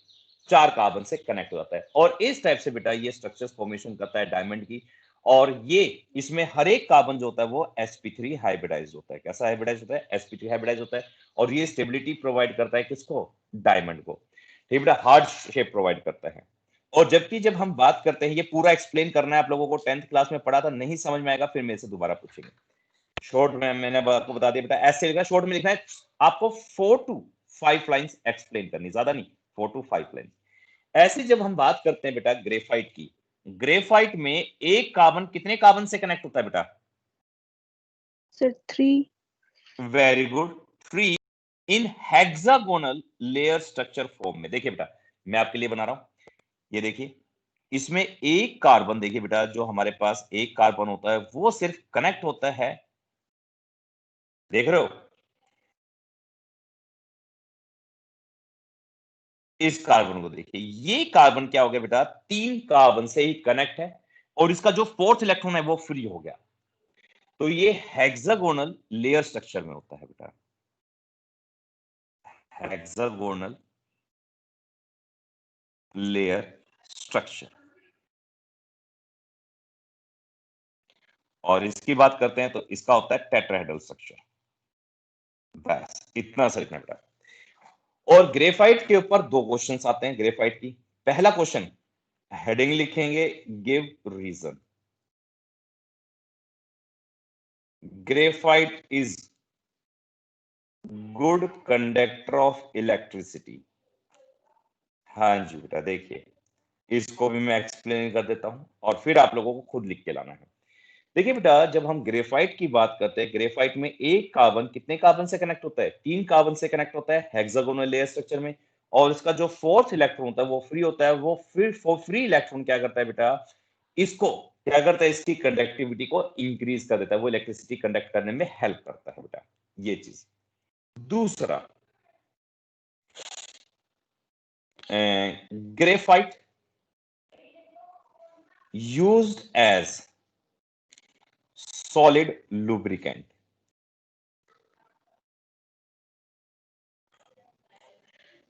4 कार्बन से कनेक्ट हो जाता है, और इस टाइप से बेटा ये स्ट्रक्चर्स फॉर्मेशन करता है डायमंड की। और ये इसमें हर एक कार्बन जो होता है वो sp3 हाइब्रिडाइज होता है। कैसा हाइब्रिडाइज होता है? sp3 हाइब्रिडाइज होता है, और ये स्टेबिलिटी प्रोवाइड करता है किसको? डायमंड को। ठीक बेटा, हार्ड शेप प्रोवाइड करता है। और जबकि जब हम बात करते हैं, ये पूरा एक्सप्लेन करना है आप लोगों को, 10th क्लास में पढ़ा था, नहीं समझ में आएगा फिर मेरे से दोबारा पूछेंगे। शॉर्ट में मैंने आपको बता दिया बेटा, ऐसे लिखना, शॉर्ट में लिखना है आपको 4 to 5 लाइंस एक्सप्लेन करनी, ज्यादा नहीं, 4 to 5 लाइंस। ऐसे जब हम बात करते हैं बेटा ग्रेफाइट की, ग्रेफाइट में एक कार्बन कितने कार्बन से कनेक्ट होता है बेटा? Sir, 3. वेरी गुड, 3 इन हेक्सागोनल लेयर स्ट्रक्चर फॉर्म में। देखिए बेटा, मैं आपके लिए बना रहा हूं, ये देखिए, इसमें एक कार्बन, देखिए बेटा, जो हमारे पास एक कार्बन होता है वो सिर्फ कनेक्ट होता है, देख रहे हो, इस कार्बन को देखिए, ये कार्बन क्या हो गया बेटा, 3 कार्बन से ही कनेक्ट है, और इसका जो 4th इलेक्ट्रॉन है वो फ्री हो गया। तो ये हेक्सागोनल लेयर स्ट्रक्चर में होता है बेटा, हेक्सागोनल लेयर स्ट्रक्चर। और इसकी बात करते हैं तो इसका होता है टेट्राहेड्रल स्ट्रक्चर। बस इतना सा लिखना बेटा। और ग्रेफाइट के ऊपर 2 क्वेश्चंस आते हैं ग्रेफाइट की। पहला क्वेश्चन, हेडिंग लिखेंगे, give reason. Graphite is good conductor of electricity. हाँ जी बेटा, देखिए इसको भी मैं एक्सप्लेन कर देता हूं, और फिर आप लोगों को खुद लिख के लाना है। देखिए बेटा, जब हम ग्रेफाइट की बात करते हैं, ग्रेफाइट में एक कार्बन कितने कार्बन से कनेक्ट होता है? 3 कार्बन से कनेक्ट होता है हेक्सागोनल लेयर स्ट्रक्चर में, और इसका जो 4th इलेक्ट्रॉन होता है वो फ्री होता है। वो फिर फ्री इलेक्ट्रॉन क्या करता है बेटा, इसको क्या करता है, इसकी कंडक्टिविटी को इंक्रीज कर देता है, वो इलेक्ट्रिसिटी कंडक्ट करने में हेल्प करता है बेटा, ये चीज। दूसरा, graphite used as solid lubricant.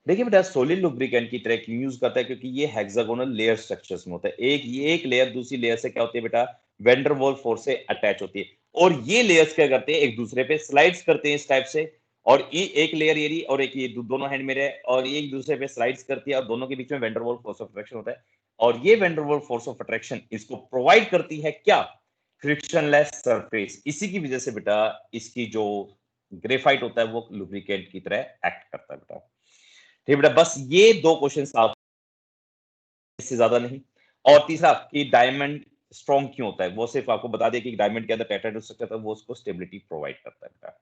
देखिए बेटा, सॉलिड लुब्रिकेंट की तरह क्यों यूज करता है? क्योंकि ये हेक्सागोनल लेयर स्ट्रक्चर्स में होता है। एक लेयर दूसरी लेयर से क्या होती है बेटा, वैन डर वाल्स फोर्स से अटैच होती है, और ये लेयर्स क्या करते हैं, एक दूसरे पे स्लाइड्स करते हैं इस टाइप से। और ये एक लेयर ये रही, और एक ये दोनों हैंड मेरे, और ये एक दूसरे पे स्लाइड्स करती है, और दोनों के बीच में van der Waals force of attraction होता है। और ये van der Waals force of attraction इसको प्रोवाइड करती है क्या, फ्रिक्शनलेस सरफेस। इसी की वजह से बेटा इसकी जो ग्रेफाइट होता है वो लुब्रिकेंट की तरह एक्ट करता है बेटा। ठीक बेटा, बस ये 2 क्वेश्चन आप, इससे ज्यादा नहीं। और तीसरा कि डायमंड स्ट्रॉन्ग क्यों होता है, वो सिर्फ आपको बता दिया कि डायमंड के अंदर टेट्राहेड्रल स्ट्रक्चर है, वो उसको स्टेबिलिटी प्रोवाइड करता है।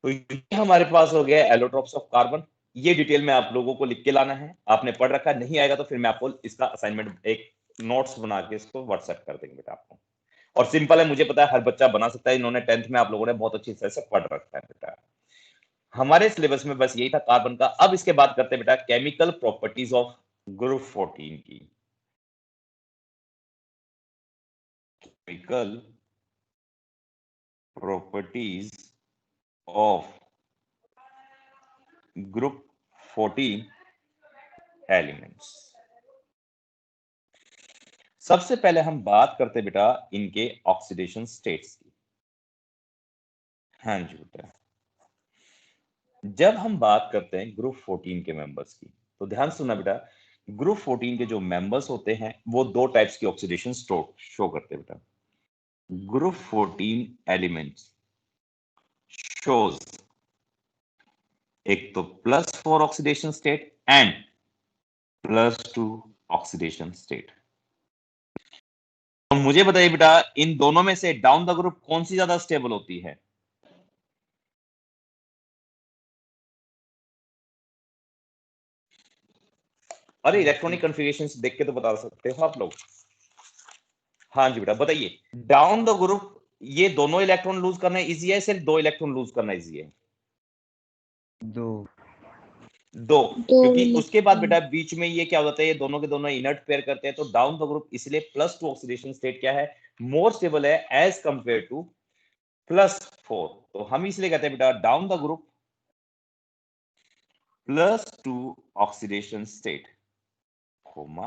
तो ये हमारे पास हो गया एलोट्रोप्स ऑफ कार्बन। ये डिटेल में आप लोगों को लिख के लाना है, आपने पढ़ रखा है, नहीं आएगा तो फिर मैं आपको इसका असाइनमेंट एक नोट्स बना के इसको व्हाट्सएप कर देंगे बेटा आपको। और सिंपल है, मुझे पता है हर बच्चा बना सकता है, इन्होंने 10th में आप लोगों ने बहुत अच्छी तरह से पढ़ रखा है बेटा। हमारे सिलेबस में बस यही था कार्बन का। अब इसके बाद करते हैं बेटा केमिकल प्रॉपर्टीज ऑफ ग्रुप 14 की। Chemical properties of group 14 elements. सबसे पहले हम बात करते बेटा इनके ऑक्सीडेशन स्टेट्स की। हाँ जी बेटा, जब हम बात करते हैं ग्रुप 14 के मेंबर्स की, तो ध्यान सुनना बेटा, ग्रुप 14 के जो मेंबर्स होते हैं वो दो टाइप्स की ऑक्सीडेशन शो करते हैं बेटा। ग्रुप 14 एलिमेंट्स शोज एक तो +4 oxidation state and +2 oxidation state. और मुझे बताइए बेटा, इन दोनों में से डाउन द ग्रुप कौन सी ज्यादा स्टेबल होती है? अरे इलेक्ट्रॉनिक कॉन्फ़िगरेशंस देख के तो बता सकते हो आप लोग। हाँ जी बेटा बताइए, डाउन द ग्रुप ये दोनों इलेक्ट्रॉन लूज करना इजी है, सिर्फ 2 इलेक्ट्रॉन लूज करना इजी है? दो, क्योंकि उसके बाद बेटा बीच में ये क्या होता है, ये दोनों के दोनों इनर्ट पेयर करते हैं, तो डाउन द ग्रुप इसलिए +2 ऑक्सीडेशन स्टेट क्या है, मोर स्टेबल है एज कंपेयर टू +4। तो हम इसलिए कहते हैं बेटा down the group +2 oxidation state comma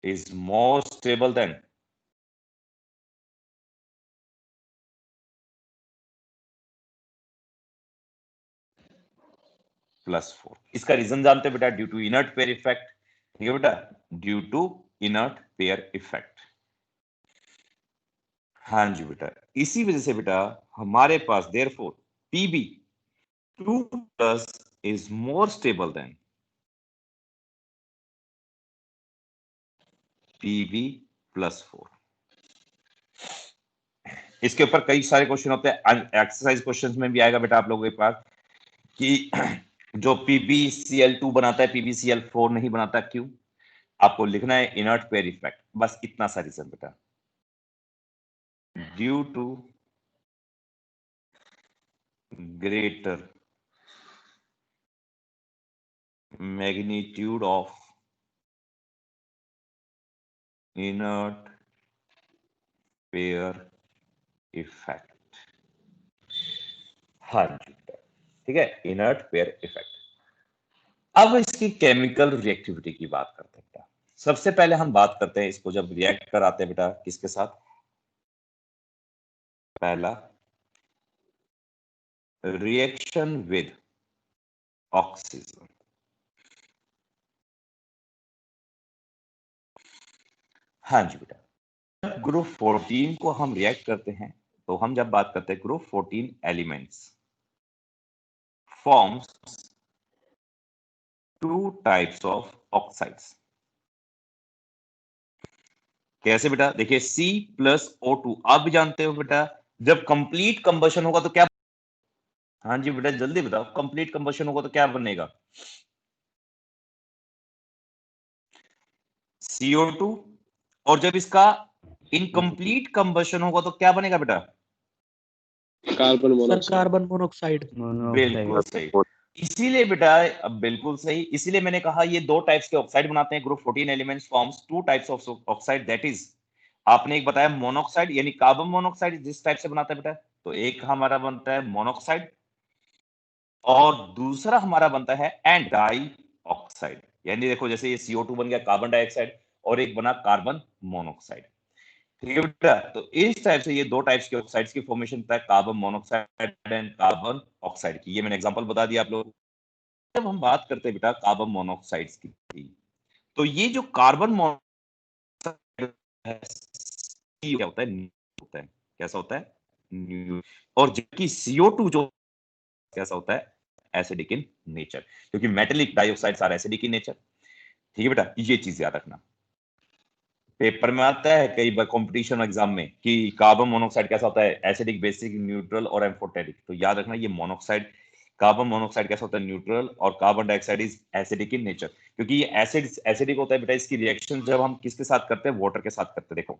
is more stable than +4। इसका रीजन जानते हैं बेटा, due to inert pair effect. ठीक है बेटा, due to inert pair effect. हाँ जी बेटा, इसी वजह से बेटा हमारे पास therefore Pb2+ is more stable than Pb+4। इसके ऊपर कई सारे क्वेश्चन होते हैं, एक्सरसाइज क्वेश्चंस में भी आएगा बेटा आप लोगों के पास कि जो PbCl2 बनाता है PbCl4 नहीं बनाता, क्यों? आपको लिखना है इनर्ट पेयर इफेक्ट, बस इतना सा रीजन बेटा, due to greater magnitude of inert pair effect. हाँ जी, ठीक है, इनर्ट पेयर इफेक्ट। अब इसकी केमिकल रिएक्टिविटी की बात करते हैं बेटा। सबसे पहले हम बात करते हैं इसको जब रिएक्ट कराते हैं बेटा किसके साथ, पहला रिएक्शन विद ऑक्सीजन। हाँ जी बेटा, ग्रुप 14 को हम रिएक्ट करते हैं, तो हम जब बात करते हैं group 14 elements forms 2 types of oxides. कैसे बेटा, देखिए C+O2 आप भी जानते हो बेटा, जब कंप्लीट कंबशन होगा तो क्या, हाँ जी बेटा जल्दी बताओ, कंप्लीट कंबशन होगा तो क्या बनेगा, CO2। और जब इसका इनकम्प्लीट कंबशन होगा तो क्या बनेगा बेटा, कार्बन मोनोऑक्साइड। Carbon monoxide. बिल्कुल सही। इसीलिए बेटा, अब बिल्कुल सही, इसीलिए मैंने कहा ये 2 टाइप्स के ऑक्साइड बनाते हैं group 14 elements forms 2 types of oxide, that is आपने एक बताया मोनोऑक्साइड यानी कार्बन मोनोऑक्साइड जिस टाइप से बनाता है बेटा, तो एक हमारा बनता है मोनोऑक्साइड और दूसरा हमारा बनता है एंड डाई ऑक्साइड। यानी देखो जैसे ये CO2 बन गया कार्बन डाइऑक्साइड और एक बना कार्बन मोनोऑक्साइड। ठीक है बेटा, तो इस टाइप से ये 2 टाइप्स के ऑक्साइड्स की फॉर्मेशन होता है, carbon monoxide and carbon oxide की। ये मैंने एग्जांपल बता दिया आप लोगों को। जब हम बात करते हैं बेटा कार्बन मोनोऑक्साइड्स की, तो ये जो कार्बन मोनोऑक्साइड है क्या होता है, कैसा होता है, न्यू। और जबकि CO2 जो कैसा होता है, एसिडिक इन नेचर, क्योंकि metallic dioxides are acidic in nature. ठीक है बेटा, ये चीज याद रखना। पेपर में आता है कई बार कंपटीशन एग्जाम में कि कार्बन मोनोऑक्साइड कैसा होता है, एसिडिक, बेसिक, न्यूट्रल और एम्फोटेरिक। तो याद रखना ये मोनोऑक्साइड, कार्बन मोनोऑक्साइड कैसा होता है, न्यूट्रल, और carbon dioxide is acidic in nature. क्योंकि ये एसिडिक होता है बेटा, इसकी रिएक्शन जब हम किसके साथ करते हैं, वाटर के साथ करते हैं। देखो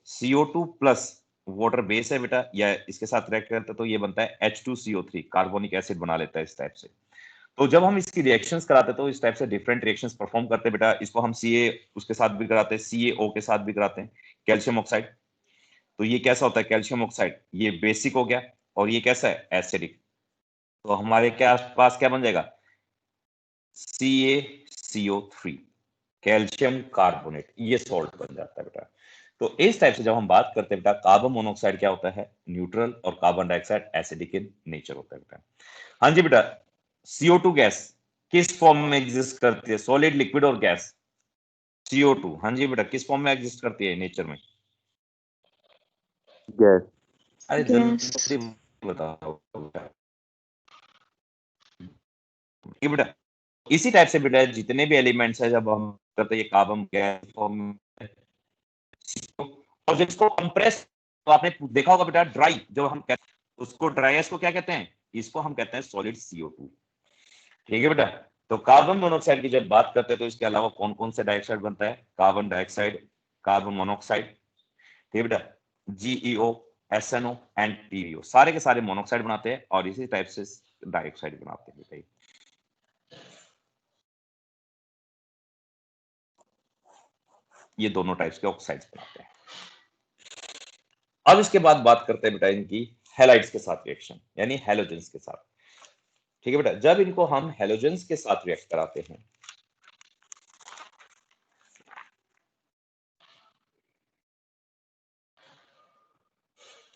CO2 प्लस वाटर बेस है बेटा, या इसके साथ रिएक्ट करते हैं तो ये बनता है H2CO3, कार्बोनिक एसिड बना लेता है इस टाइप से। तो जब हम इसकी रिएक्शंस कराते हैं तो इस टाइप से डिफरेंट रिएक्शंस परफॉर्म करते हैं बेटा। इसको हम Ca उसके साथ भी कराते हैं, CaO के साथ भी कराते हैं, कैल्शियम ऑक्साइड। तो ये कैसा होता है कैल्शियम ऑक्साइड, ये बेसिक हो गया, और ये कैसा है, एसिडिक। तो हमारे क्या पास क्या बन जाएगा, CaCO3, कैल्शियम कार्बोनेट, ये सॉल्ट बन जाता है बेटा। तो इस टाइप से जब हम बात करते हैं बेटा, कार्बन मोनोऑक्साइड क्या होता है, न्यूट्रल, और carbon dioxide acidic in nature होता है बेटा। हाँ जी बेटा, CO2 गैस किस फॉर्म में एग्जिस्ट करती है, सॉलिड, लिक्विड और गैस। CO2 हाँ जी बेटा किस फॉर्म में एग्जिस्ट करती है नेचर में, गैस। अरे Gas. जल्दी बताओ बेटा। ये बेटा इसी टाइप से बेटा जितने भी एलिमेंट्स है जब हम करते हैं ये कार्बन गैस फॉर्म में, और जब इसको कंप्रेस, तो आपने देखा होगा बेटा ड्राई, जब हम कहते हैं उसको ड्राईनेस को क्या कहते हैं, इसको हम कहते हैं सॉलिड CO2। ठीक है बेटा। तो कार्बन मोनोऑक्साइड की जब बात करते हैं तो इसके अलावा कौन कौन से डाइऑक्साइड बनता है, कार्बन डाइऑक्साइड, कार्बन मोनोऑक्साइड, ठीक है बेटा, GeO, SNO एंड TiO, सारे के सारे मोनोऑक्साइड बनाते हैं और इसी टाइप से डाइऑक्साइड बनाते हैं बेटा। ये दोनों टाइप्स के ऑक्साइड्स बनाते हैं। अब इसके बाद बात करते हैं बेटा इनकी हैलाइड्स के साथ रिएक्शन, यानी हैलोजेंस के साथ। ठीक है बेटा, जब इनको हम हैलोजेंस के साथ रिएक्ट कराते हैं,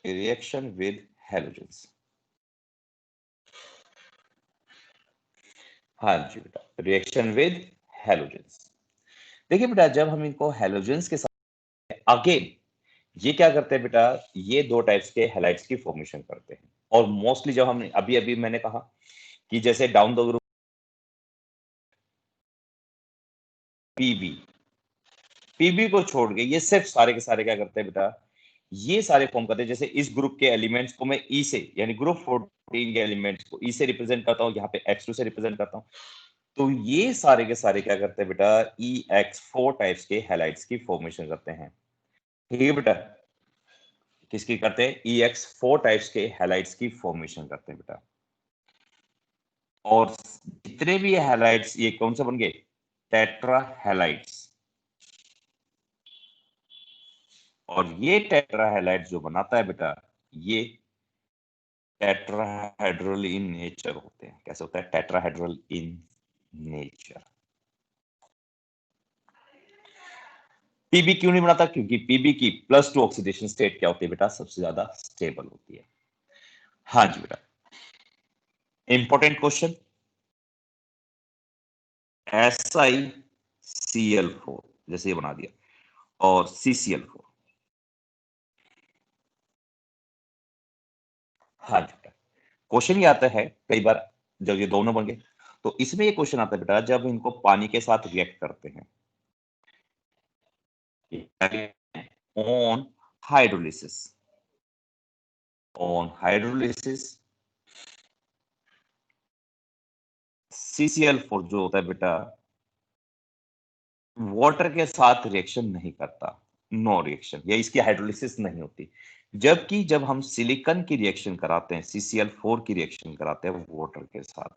रिएक्शन विद हैलोजेंस, हाँ जी बेटा, रिएक्शन विद हैलोजेंस। देखिए बेटा जब हम इनको हैलोजेंस के साथ, अगेन ये क्या करते हैं बेटा, ये दो टाइप्स के हैलाइड्स की फॉर्मेशन करते हैं। और मोस्टली जब हमने अभी अभी मैंने कहा कि जैसे डाउन द ग्रुप पीबी को छोड़ के ये सिर्फ सारे के सारे क्या करते हैं बेटा, ये सारे फॉर्म करते हैं। जैसे इस ग्रुप के एलिमेंट्स को मैं ई से, यानी ग्रुप 14 के एलिमेंट्स को ई से रिप्रेजेंट करता हूं, यहाँ पे X2 से रिप्रेजेंट करता हूं। तो ये सारे के सारे क्या करते हैं बेटा, EX4 टाइप्स के हैलाइड्स की फॉर्मेशन करते हैं। ठीक है बेटा, किसकी करते हैं, EX4 टाइप्स के हैलाइड्स की फॉर्मेशन करते हैं बेटा। और जितने भी हैलाइड्स ये कौन से बन गए, टेट्रा हैलाइड्स। और ये टेट्रा हैलाइड्स जो बनाता है बेटा, ये टेट्राहेड्रल इन नेचर होते हैं। कैसे होता है, टेट्राहेड्रल इन नेचर। पीबी क्यों नहीं बनाता, क्योंकि पीबी की +2 ऑक्सीडेशन स्टेट क्या होती है बेटा, सबसे ज्यादा स्टेबल होती है। हाँ जी बेटा, इंपॉर्टेंट क्वेश्चन, SiCl4 जैसे ये बना दिया, और CCl4। हाँ जी बेटा, क्वेश्चन ये आता है कई बार जब ये दोनों बन गए, तो इसमें ये क्वेश्चन आता है बेटा जब इनको पानी के साथ रिएक्ट करते हैं ऑन हाइड्रोलिसिस, CCl4 जो होता है बेटा वाटर के साथ रिएक्शन नहीं करता, नो रिएक्शन, या इसकी हाइड्रोलिसिस नहीं होती। जबकि जब हम सिलिकॉन की रिएक्शन कराते हैं, CCl4 की रिएक्शन कराते हैं वाटर के साथ,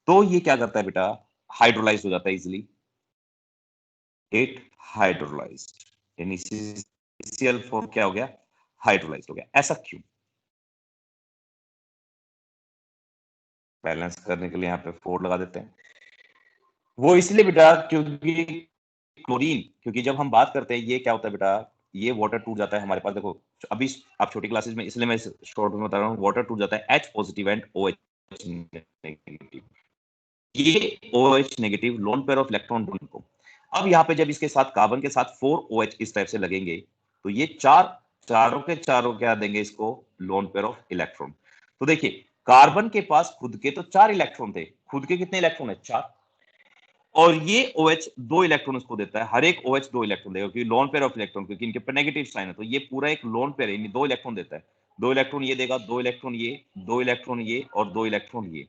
तो ये क्या करता है बेटा, हाइड्रोलाइज हो जाता है इजिली, इट हाइड्रोलाइज्ड, यानी CCl4 क्या हो गया, हाइड्रोलाइज हो गया। ऐसा क्यों, बैलेंस करने के लिए यहाँ पे 4 लगा देते हैं। वो इसलिए बेटा क्योंकि क्लोरीन, क्योंकि जब हम बात करते हैं ये क्या होता है बेटा, ये वाटर टूट जाता है हमारे पास। देखो अभी आप छोटी क्लासेस में, इसलिए मैं शॉर्ट में बता रहा हूँ, वाटर टूट जाता है H positive and OH negative. ये OH negative lone pair of electron को, अब यहाँ पे जब इसके साथ कार्बन के साथ 4 OH इस टाइप से लगेंगे, तो ये चारों के चारों क्या देंगे इसको, लोन पेयर ऑफ इलेक्ट्रॉन। तो देखिए कार्बन के पास खुद के तो 4 इलेक्ट्रॉन थे, खुद के कितने इलेक्ट्रॉन है, 4, और ये OH 2 इलेक्ट्रॉन इसको देता है, हर एक OH 2 इलेक्ट्रॉन देगा क्योंकि लोन पेयर ऑफ इलेक्ट्रॉन, क्योंकि इनके पर नेगेटिव साइन है, तो ये पूरा एक लोन पेयर है, 2 इलेक्ट्रॉन देता है। 2 इलेक्ट्रॉन ये देगा, 2 इलेक्ट्रॉन ये, 2 इलेक्ट्रॉन ये और 2 इलेक्ट्रॉन ये,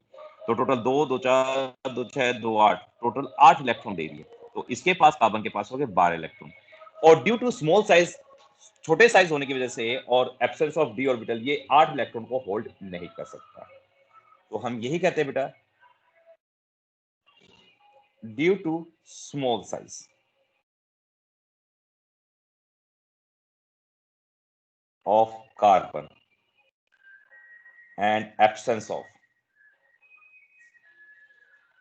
तो टोटल 2 2 4 2 6 2 8, टोटल 8 इलेक्ट्रॉन दे दिए। तो इसके पास, कार्बन के पास हो गए 12 इलेक्ट्रॉन। और ड्यू टू स्मॉल साइज, छोटे साइज होने की वजह से और एब्सेंस ऑफ डी ऑर्बिटल, ये 8 इलेक्ट्रॉन को होल्ड नहीं कर सकता। तो हम यही कहते हैं बेटा, due to small size of carbon and absence of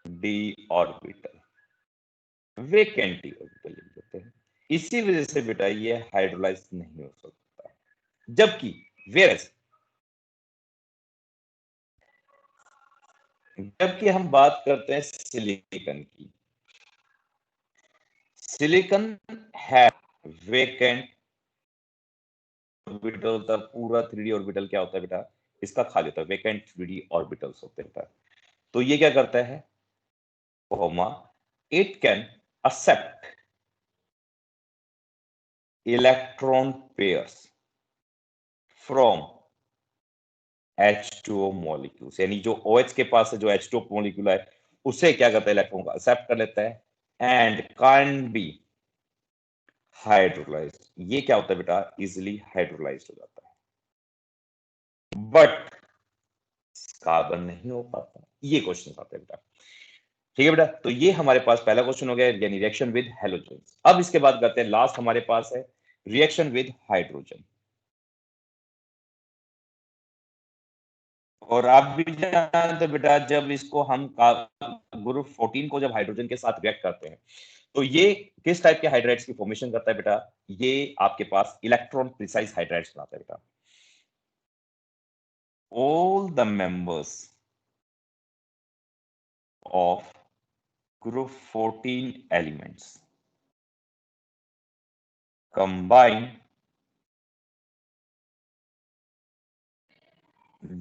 d orbital, vacant d orbital लिख देते हैं। इसी वजह से बेटा ये हाइड्रोलाइज नहीं हो सकता। जबकि हम बात करते हैं सिलिकॉन की, सिलिकॉन है वेकेंट ऑर्बिटल होता है, पूरा 3D ऑर्बिटल क्या होता है बेटा, इसका खाली होता है, वेकेंट 3D ऑर्बिटल्स होते हैं। तो ये क्या करता है, it can accept electron pairs from H2O molecules, यानी जो OH के पास है, जो H2O मॉलिक्यूल है, उसे क्या करता है, इलेक्ट्रॉन को एक्सेप्ट कर लेता है एंड कैन बी हाइड्रोलाइज्ड। ये क्या होता है बेटा, इजिली हाइड्रोलाइज्ड हो जाता है, बट कार्बन नहीं हो पाता। ये क्वेश्चन आते हैं बेटा, ठीक है बेटा। तो ये हमारे पास पहला क्वेश्चन हो गया, यानी रिएक्शन विद हैलोजेंस। अब इसके बाद करते हैं, लास्ट हमारे पास है रिएक्शन विद हाइड्रोजन। और आप भी जानते बेटा, जब इसको हम ग्रुप 14 को जब हाइड्रोजन के साथ रिएक्ट करते हैं, तो ये किस टाइप के हाइड्राइड्स की फॉर्मेशन करता है बेटा, ये आपके पास इलेक्ट्रॉन प्रिसाइज हाइड्राइड्स बनाता है बेटा। All the members of group 14 elements combine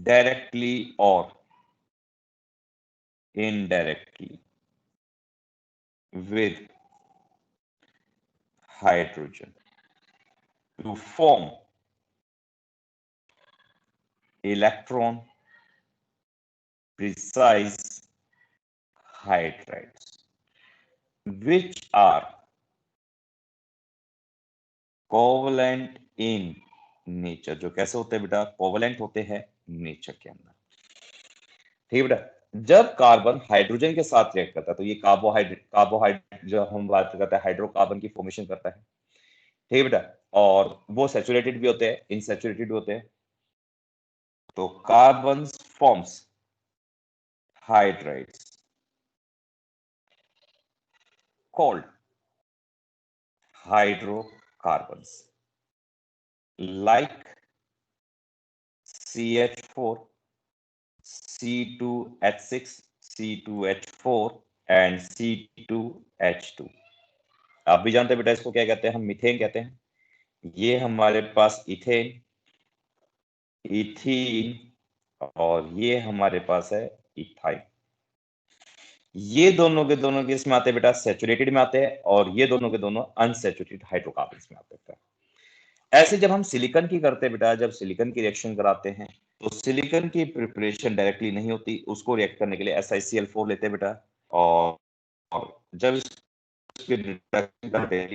directly or indirectly with hydrogen to form electron precise hydrides, which are covalent in nature। जो कैसे होते हैं बेटा, कोवलेंट होते हैं नेचर के अंदर, ठीक है बेटा। जब कार्बन हाइड्रोजन के साथ रिएक्ट करता है, तो ये कार्बोहाइड्रेट जो हम बात करते हैं, हाइड्रोकार्बन की फॉर्मेशन करता है, ठीक है बेटा। और वो सैचुरेटेड भी होते हैं, इनसैचुरेटेड भी होते हैं। तो carbon forms hydrides called hydrocarbons like CH4, C2H6, C2H4 and C2H2। आप भी जानते हैं बेटा, इसको क्या कहते हैं, हम मीथेन कहते हैं। ये हमारे पास इथेन, इथीन और ये हमारे पास है इथाइन। ये दोनों के दोनों किस में आते हैं बेटा, सैचुरेटेड में आते हैं, और ये दोनों के दोनों अनसैचुरेटेड हाइड्रोकार्बन्स में आते हैं। ऐसे जब हम सिलिकॉन की करते हैं बेटा, जब सिलिकॉन की रिएक्शन कराते हैं, तो सिलिकॉन की प्रिपरेशन डायरेक्टली नहीं होती, उसको रिएक्ट करने के लिए SiCl4 लेते हैं बेटा। और जब इसकी रिडक्शन करते हैं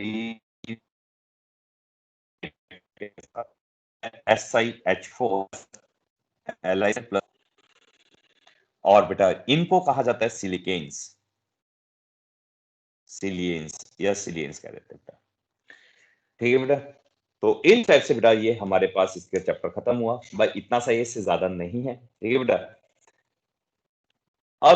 SiH4 Li+, और बेटा इनको कहा जाता है सिलिकेन्स, सिलियंस या सिलियंस कह देते हैं बेटा, ठीक है बेटा। तो इन टाइप से बेटा ये हमारे पास इसके चैप्टर खत्म हुआ भाई, इतना सा, इससे ज्यादा नहीं है, ठीक है बेटा।